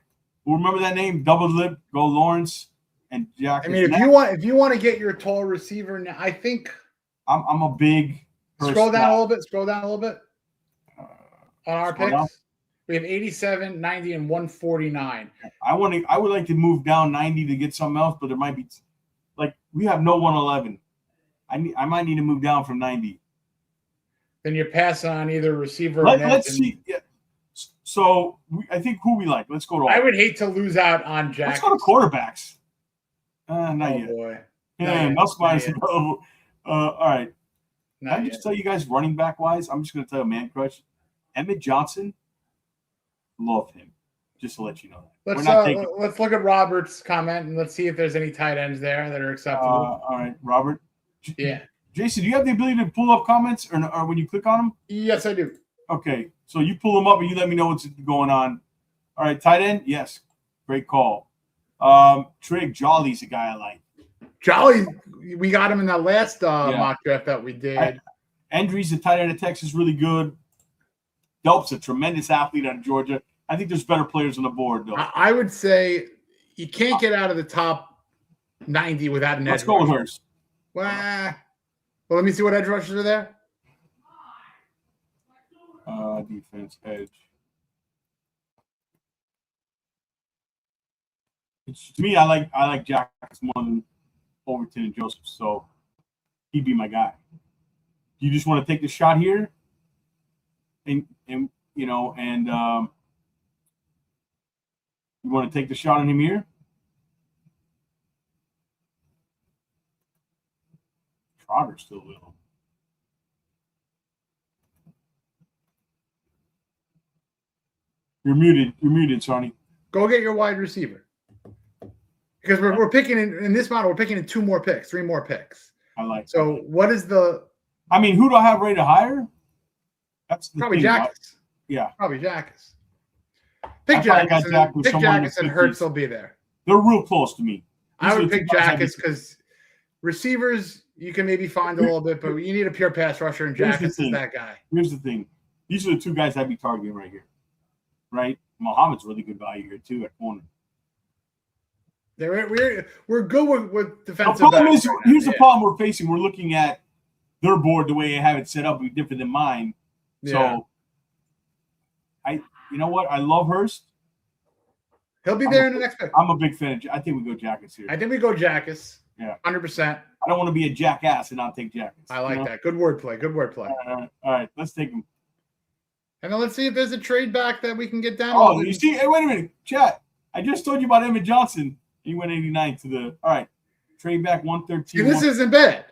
B: we'll remember that name. Double lip. Go Lawrence and Jack.
C: I mean, if you want to get your tall receiver now, I think
B: I'm a big.
C: Scroll down a little bit. On our picks, down. We have 87, 90, and 149.
B: I would like to move down 90 to get something else, but there might be we have no 111. I might need to move down from 90.
C: Then you're passing on either receiver.
B: Let's see. Yeah. So I think who we like. Let's go to.
C: I would hate to lose out on Jack.
B: Let's go to quarterbacks. Not yet.
C: Boy.
B: Yeah, Nussmeier is available. All right. Can I just tell you guys, running back wise, I'm just going to tell you, man crush. Emmett Johnson, love him. Just to let you know that.
C: Let's look at Robert's comment and let's see if there's any tight ends there that are acceptable.
B: All right, Robert.
C: Yeah.
B: Jason, do you have the ability to pull up comments or when you click on them?
C: Yes, I do.
B: Okay, so you pull them up and you let me know what's going on. All right, tight end, yes, great call. Trig Jolly's a guy I like.
C: Jolly, we got him in that last mock draft that we did.
B: Endry's the tight end of Texas, really good. Delp's a tremendous athlete out of Georgia. I think there's better players on the board, though.
C: I would say you can't get out of the top 90 without an edge rusher.
B: Let's go with Hurst.
C: Well, let me see what edge rushers are there.
B: Defense, edge. To me, I like Jack more than Overton and Joseph, so he'd be my guy. You just want to take the shot here, and you want to take the shot on him here. Trotter's still little. You're muted, Sonny.
C: Go get your wide receiver. Because we're picking in this model, we're picking in 3 more picks.
B: I like.
C: So what is the?
B: I mean, who do I have ready to hire? That's the
C: probably
B: thing,
C: Jackus.
B: Yeah,
C: probably Jackus. Pick Jackus and Hurts will be there.
B: They're real close to me.
C: I would pick Jackus because receivers you can maybe find a little bit, but you need a pure pass rusher, and Jackus is that guy.
B: Here's the thing: these are the 2 guys I'd be targeting right here. Right, Muhammad's really good value here too at corner.
C: We're good with defensive.
B: The problem is, here's the problem we're facing. We're looking at their board the way they have it set up, be different than mine.
C: Yeah.
B: So, you know what? I love Hurst.
C: He'll be there in the next pick.
B: I'm a big fan. I think we go Jackus here.
C: I think we go Jackus.
B: Yeah,
C: 100%.
B: I don't want to be a jackass and not take Jackus.
C: I like that. Good wordplay.
B: All right, let's take him.
C: And then let's see if there's a trade back that we can get down.
B: Oh, you see? Hey, wait a minute, chat. I just told you about Emmett Johnson. He went 89 to the. All right, trade back 113.
C: This isn't bad.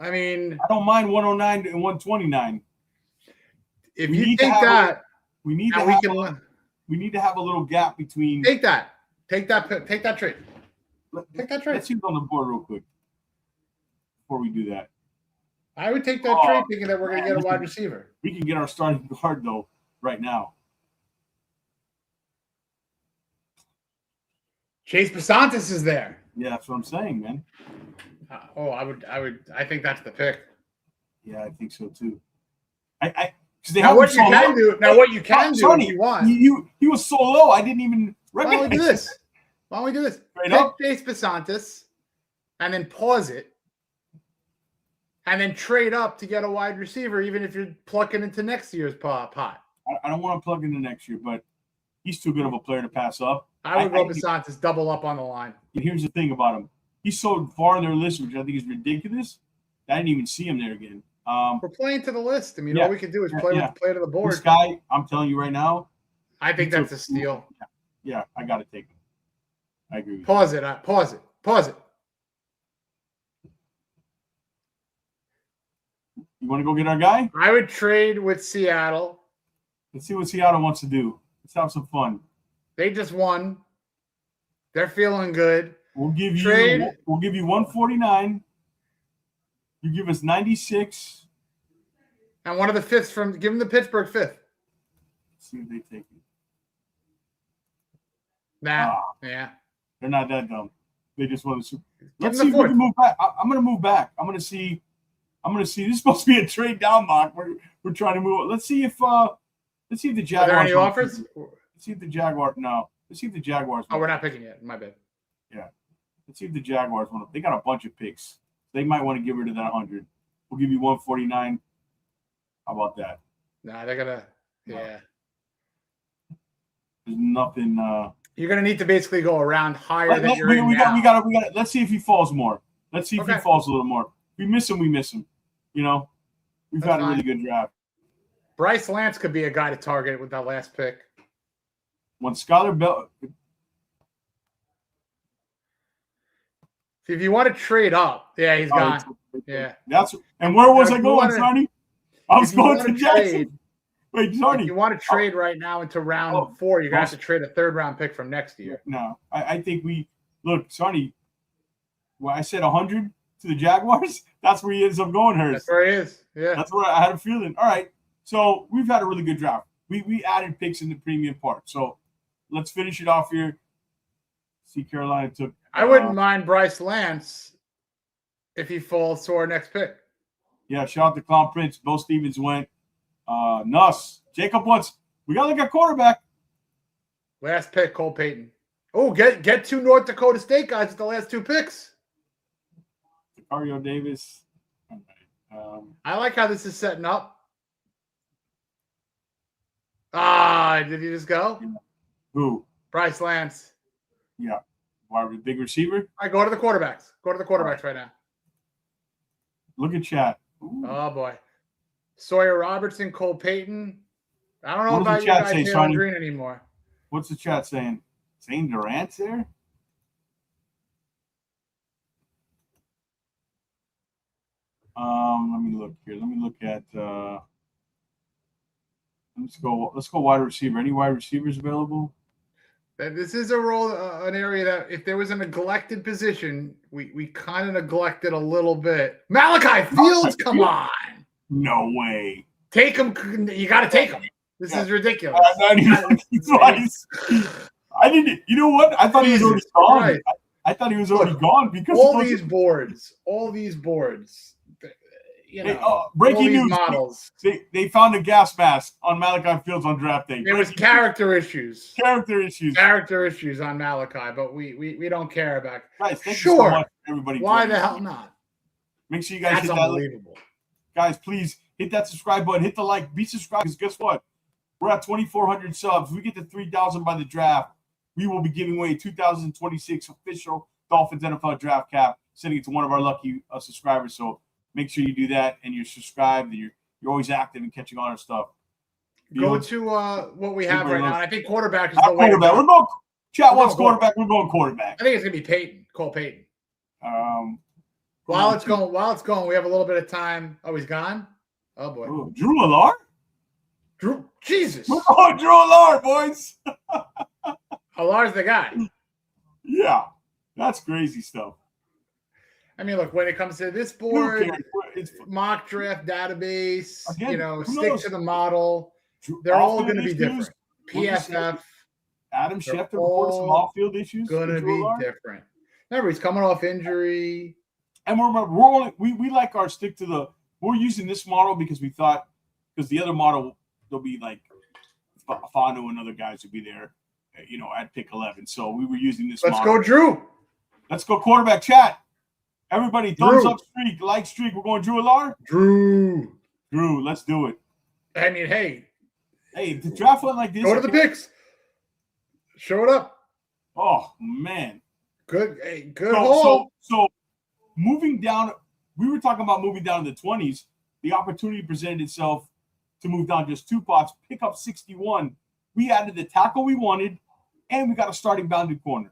C: I mean,
B: I don't mind 109 and 129.
C: If you take that,
B: we need to have a little gap between.
C: Take that trade. Take that trade.
B: Let's see who's on the board real quick before we do that.
C: I would take that trade thinking that we're going to get a wide receiver.
B: We can get our starting guard, though, right now.
C: Chase Basantis is there.
B: Yeah, that's what I'm saying, man.
C: I think that's the pick.
B: Yeah, I think so, too.
C: What you can do if you want.
B: He was so low, I didn't even recognize.
C: Why don't we do this?
B: Straight up.
C: Pick Chase Basantis and then pause it. And then trade up to get a wide receiver, even if you're plucking into next year's pot.
B: I don't want to plug into next year, but he's too good of a player to pass up.
C: I would go Basantis, double up on the line.
B: Here's the thing about him. He's so far in their list, which I think is ridiculous. I didn't even see him there again.
C: We're playing to the list. I mean, all we can do is play to the board.
B: This guy, I'm telling you right now.
C: I think that's a steal.
B: Yeah, I got to take him. I agree with you.
C: Pause it.
B: You want to go get our guy?
C: I would trade with Seattle.
B: Let's see what Seattle wants to do. Let's have some fun.
C: They just won. They're feeling good.
B: We'll give you 149. You give us 96.
C: And one of the fifths give them the Pittsburgh fifth.
B: Let's see if they take it.
C: Yeah.
B: They're not that dumb. They just want to.
C: Let's
B: see if we can move back. I'm going to move back. I'm going to see. This is supposed to be a trade down mock. We're trying to move. Let's see if the Jaguars.
C: Are there any offers?
B: Let's see if the Jaguars. No. Let's see if the Jaguars.
C: Oh, we're not picking yet. My bad.
B: Yeah. Let's see if the Jaguars want to. They got a bunch of picks. They might want to get rid of that 100. We'll give you 149. How about that?
C: Nah, they're gonna. Yeah.
B: There's nothing.
C: You're gonna need to basically go around higher than you're in now.
B: We got. Let's see if he falls more. Let's see if he falls a little more. We miss him. You know, we've had a really good draft.
C: Bryce Lance could be a guy to target with that last pick.
B: When Skylar Bell.
C: If you want to trade up, he's gone. Yeah.
B: And where was I going, Sonny? I was going to Jackson. Wait, Sonny.
C: If you want to trade right now into round 4, you're going to have to trade a third-round pick from next year.
B: No, I think look, Sonny, well, I said 100 to the Jaguars. That's where he ends up going, Hurst.
C: That's where he is. Yeah.
B: That's where I had a feeling. All right. So we've had a really good draft. We added picks in the premium part. So let's finish it off here. See, Carolina took.
C: I wouldn't mind Bryce Lance if he falls to our next pick.
B: Yeah, shout out to Clown Prince. Bo Stevens went. Nuss. Jacob wants. We got to look at quarterback.
C: Last pick, Cole Payton. Oh, get 2 North Dakota State guys at the last 2 picks.
B: Dario Davis.
C: I like how this is setting up. Did he just go?
B: Who?
C: Bryce Lance.
B: Yeah. Wide big receiver.
C: All right, go to the quarterbacks. Go to the quarterbacks right now.
B: Look at chat. Ooh.
C: Oh, boy. Sawyer Robertson, Cole Payton. I don't know
B: What
C: about
B: does
C: you
B: the chat
C: guys,
B: say,
C: Jalen
B: Sonny?
C: Green anymore.
B: What's the chat saying? Saying Durant's there? Let me look here. Let me look at let's go wide receiver. Any wide receivers available?
C: This is a role, an area that if there was a neglected position, we kind of neglected a little bit. Malachi Fields, come on.
B: No way.
C: Take him. You got to take him. This is ridiculous.
B: I didn't. You know what? I thought he was already gone.
C: Right.
B: I thought he was already gone because
C: all these boards. You know,
B: breaking news.
C: Models.
B: They found a gas mask on Malachi Fields on draft day.
C: There was character issues.
B: Character issues
C: on Malachi, but we don't care about.
B: Guys, thank you so much, everybody.
C: Why the hell not?
B: Make sure you guys hit that.
C: Unbelievable.
B: Guys, please hit that subscribe button. Hit the like. Be subscribed because guess what? We're at 2,400 subs. We get to 3,000 by the draft. We will be giving away a 2026 official Dolphins NFL draft cap, sending it to one of our lucky subscribers. So make sure you do that, and you're subscribed, and you're always active and catching all our stuff.
C: Go to what we have right now. I think quarterback is
B: the way. Quarterback. We're going. Chat wants quarterback. We're going quarterback.
C: I think it's gonna be Peyton. Cole Payton. While it's going, we have a little bit of time. Oh, he's gone. Oh boy.
B: Ooh, Drew Allard.
C: Jesus.
B: Oh, Drew Allard, boys.
C: Allard's the guy.
B: Yeah, that's crazy stuff.
C: I mean, look, when it comes to this board, it's mock draft database, again, stick to the model. They're all going to be different. PFF.
B: Adam Schefter reported some off-field issues.
C: Going to be different. Remember, he's coming off injury.
B: And we like our stick to the. We're using this model because we thought the other model there'll be like Fano and other guys will be there, at pick 11. So we were using this.
C: Let's go, Drew.
B: Let's go quarterback chat. Everybody, thumbs up streak, like streak. We're going Drew Allard?
C: Drew,
B: let's do it.
C: I mean, hey,
B: the draft went like this.
C: Go to the picks. Show it up.
B: Oh, man.
C: Good haul.
B: So moving down, we were talking about moving down to the 20s. The opportunity presented itself to move down just 2 spots, pick up 61. We added the tackle we wanted, and we got a starting bounded corner.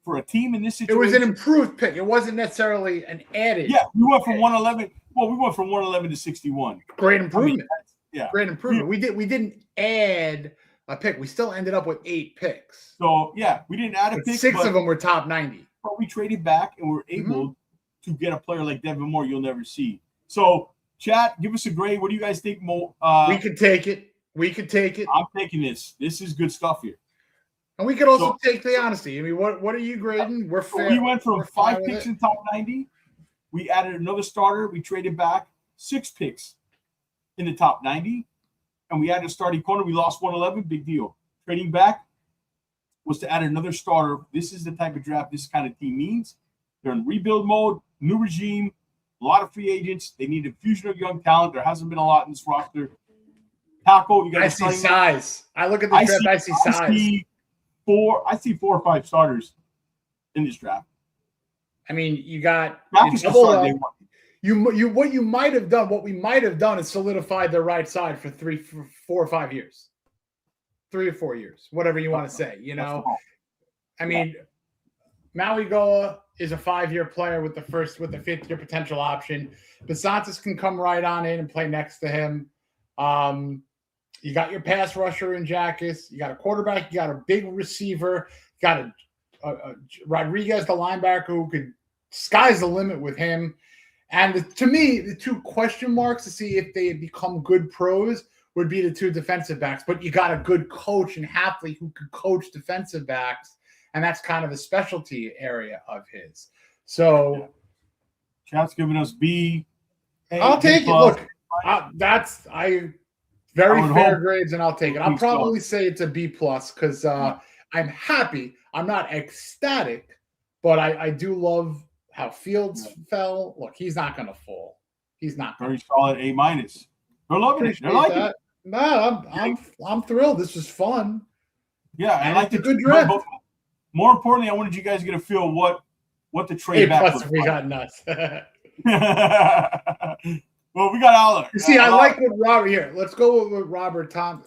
B: For a team in this situation,
C: it was an improved pick. It wasn't necessarily an added.
B: Yeah, we went from 111. Well, we went from 111 to 61.
C: Great improvement.
B: Great
C: improvement. We didn't add a pick. We still ended up with 8 picks.
B: So we didn't add a pick.
C: 6 of them were top 90.
B: But we traded back and we're able to get a player like Devin Moore you'll never see. So, chat, give us a grade. What do you guys think, Mo?
C: We could take it.
B: I'm taking this. This is good stuff here.
C: And we could also take the honesty. I mean, what are you grading? We're fair.
B: We went from 5 picks in top 90. We added another starter. We traded back 6 picks in the top 90. And we added a starting corner. We lost 111. Big deal. Trading back was to add another starter. This is the type of draft this kind of team needs. They're in rebuild mode, new regime, a lot of free agents. They need a fusion of young talent. There hasn't been a lot in this roster. Tackle, you got.
C: I see size. I look at the draft. I see size.
B: I see 4 or 5 starters in this draft.
C: I mean, you got
B: what
C: you might have done. What we might have done is solidified the right side for 4 or 5 years, 3 or 4 years, whatever you want to say. I mean, Maui Goa is a 5-year player with the 5th-year potential option. Basantis can come right on in and play next to him. You got your pass rusher in Jackus. You got a quarterback. You got a big receiver. You got a Rodriguez, the linebacker, who could sky's the limit with him. And to me, the 2 question marks to see if they become good pros would be the 2 defensive backs. But you got a good coach in Hafley who could coach defensive backs. and that's kind of a specialty area of his. So
B: Chat's giving us B.
C: I'll take it. Look, that's very
B: would
C: fair
B: hope.
C: grades, and I'll take it. I'll probably say it's a B+ because I'm happy. I'm not ecstatic, but I do love how Fields fell. Look, he's not going to fall. He's not.
B: Very solid A-. They're loving it. They're liking it.
C: No, I'm thrilled. This was fun.
B: Yeah, I like the
C: good draft.
B: More importantly, I wanted you guys to get a feel what the trade back was.
C: We got nuts.
B: Well, we got Aller.
C: You see, I like what Robert here. Let's go with Robert Tom.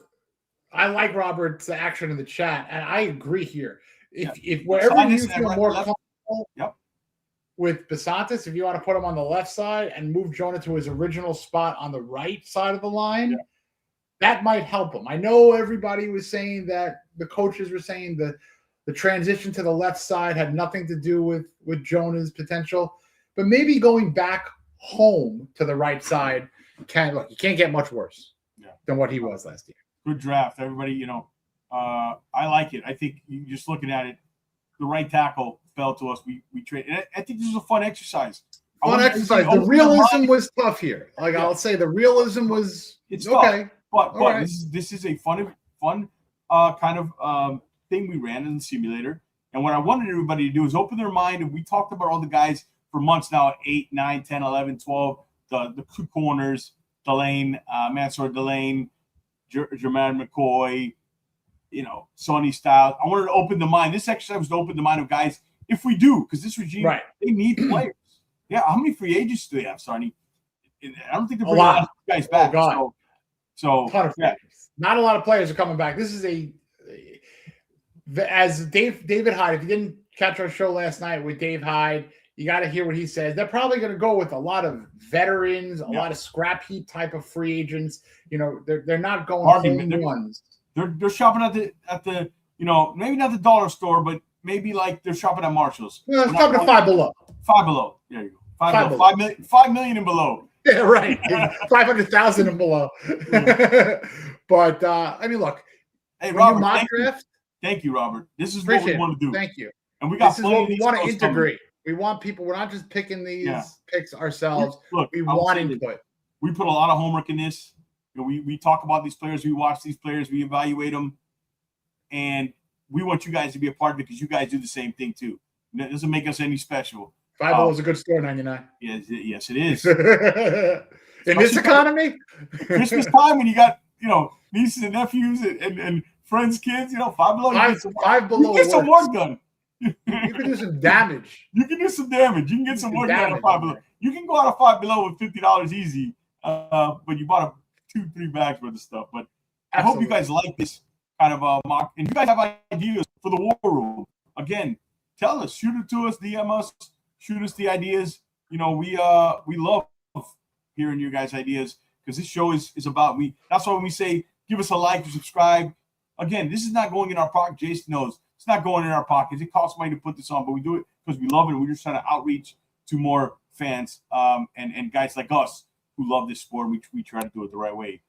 C: I like Robert's action in the chat, and I agree here. If wherever you feel more comfortable with Basantis, if you want to put him on the left side and move Jonah to his original spot on the right side of the line, that might help him. I know everybody was saying that the coaches were saying the transition to the left side had nothing to do with Jonah's potential, but maybe going back home to the right side you can't get much worse than what he was last year.
B: Good draft, everybody. I like it. I think you just looking at it, the right tackle fell to us. We traded. I think this is a fun exercise.
C: The realism was tough here. I'll say the realism was okay.
B: Tough. But this is a fun kind of thing we ran in the simulator. And what I wanted everybody to do is open their mind. And we talked about all the guys for months now, 8, 9, 10, 11, 12, the two corners, Mansour Delane, Jermaine McCoy, Sonny Styles. I wanted to open the mind. This exercise was to open the mind of guys, if we do, because this regime, they need players. Yeah, how many free agents do they have, Sonny? I don't think they're bringing a lot of guys back. So
C: not a lot of players are coming back. This is as David Hyde. If you didn't catch our show last night with Dave Hyde, you got to hear what he says. They're probably going to go with a lot of veterans, a lot of scrap heap type of free agents. They're not going home runs.
B: They're shopping at the maybe not the dollar store, but maybe like they're shopping at Marshall's.
C: Yeah, it's shopping at Five Below.
B: Five Below. There you go. Five below. 5 million and below.
C: Yeah, right. 500,000 and below. But look.
B: Hey, Robert,
C: thank
B: you, Robert. This is what we want to do.
C: Thank you.
B: And we got
C: this is what we want to integrate. We want people. We're not just picking these picks ourselves. We want input.
B: We put a lot of homework in this. We talk about these players. We watch these players. We evaluate them, and we want you guys to be a part of it because you guys do the same thing too. It doesn't make us any special.
C: 5 is a good store, 99.
B: Yes, it is.
C: In this economy,
B: Christmas time when you got nieces and nephews and friends' kids, 5 Below.
C: Five Below.
B: You get some work done.
C: You can do some damage.
B: You can do some damage. You can get some work done at 5 Below. You can go out of 5 Below with $50 easy, but you bought 2-3 bags worth of stuff. But I hope you guys like this kind of mock. And you guys have ideas for the war room. Again, tell us, shoot it to us, DM us, shoot us the ideas. We love hearing your guys' ideas because this show is about me. That's why when we say give us a like or subscribe. Again, this is not going in our pocket. Jason knows it's not going in our pockets. It costs money to put this on, but we do it because we love it. And we're just trying to outreach to more fans and guys like us who love this sport. We try to do it the right way.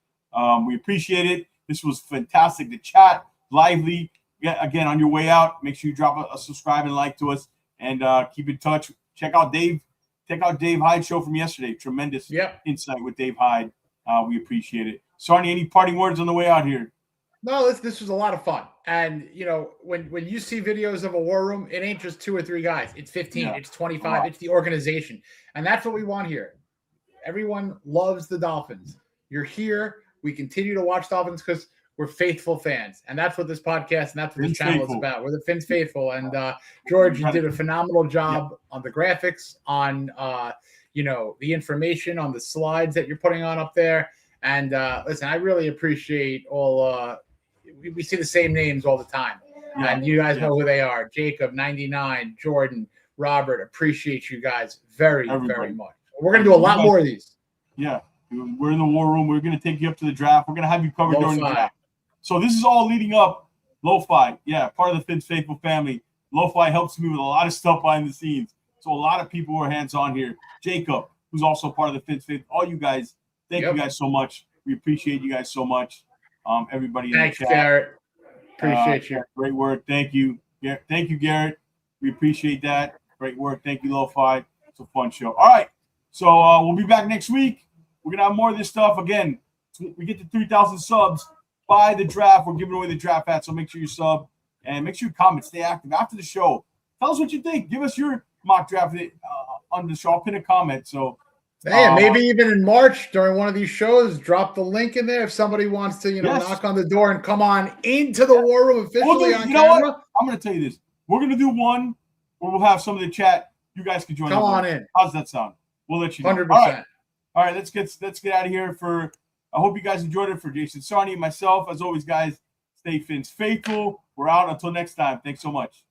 B: We appreciate it. This was fantastic. The chat, lively. Yeah, again, on your way out, make sure you drop a subscribe and like to us and keep in touch. Check out Dave Hyde's show from yesterday. Tremendous insight with Dave Hyde. We appreciate it. Sarni, any parting words on the way out here?
C: No, this was a lot of fun. And, when you see videos of a war room, it ain't just 2 or 3 guys. It's 15, it's 25, it's the organization. And that's what we want here. Everyone loves the Dolphins. You're here. We continue to watch Dolphins because we're faithful fans. And that's what this podcast and that's what this channel is about. We're the Fins faithful. And, George, you did a phenomenal job on the graphics, on, the information, on the slides that you're putting on up there. And, listen, I really appreciate all we see the same names all the time. And you guys know who they are. Jacob, 99, Jordan, Robert. Appreciate you guys very, very much. We're going to do a lot more of these.
B: Yeah. We're in the war room. We're going to take you up to the draft. We're going to have you covered during the draft. So this is all leading up. Lo-Fi, part of the Fins Faithful family. Lo-Fi helps me with a lot of stuff behind the scenes. So a lot of people are hands-on here. Jacob, who's also part of the Fins Faithful. All you guys, thank you guys so much. We appreciate you guys so much. Everybody in the chat.
C: Thanks, Garrett. Appreciate you.
B: Great work. Thank you. Yeah, thank you, Garrett. We appreciate that. Great work. Thank you, Lo-Fi. It's a fun show. All right. So we'll be back next week. We're going to have more of this stuff. Again, we get to 3,000 subs by the draft. We're giving away the draft hat, so make sure you sub and make sure you comment. Stay active after the show. Tell us what you think. Give us your mock draft on the show. I'll pin a comment. So,
C: hey, maybe even in March during one of these shows, drop the link in there if somebody wants to, knock on the door and come on into the War Room officially on camera.
B: What? I'm going to tell you this. We're going to do one where we'll have some of the chat. You guys can join.
C: Come on in.
B: How's that sound? We'll let you know.
C: 100%.
B: All right. Let's get out of here. I hope you guys enjoyed it. For Jason Sarni and myself, as always, guys, stay Fins faithful. We're out until next time. Thanks so much.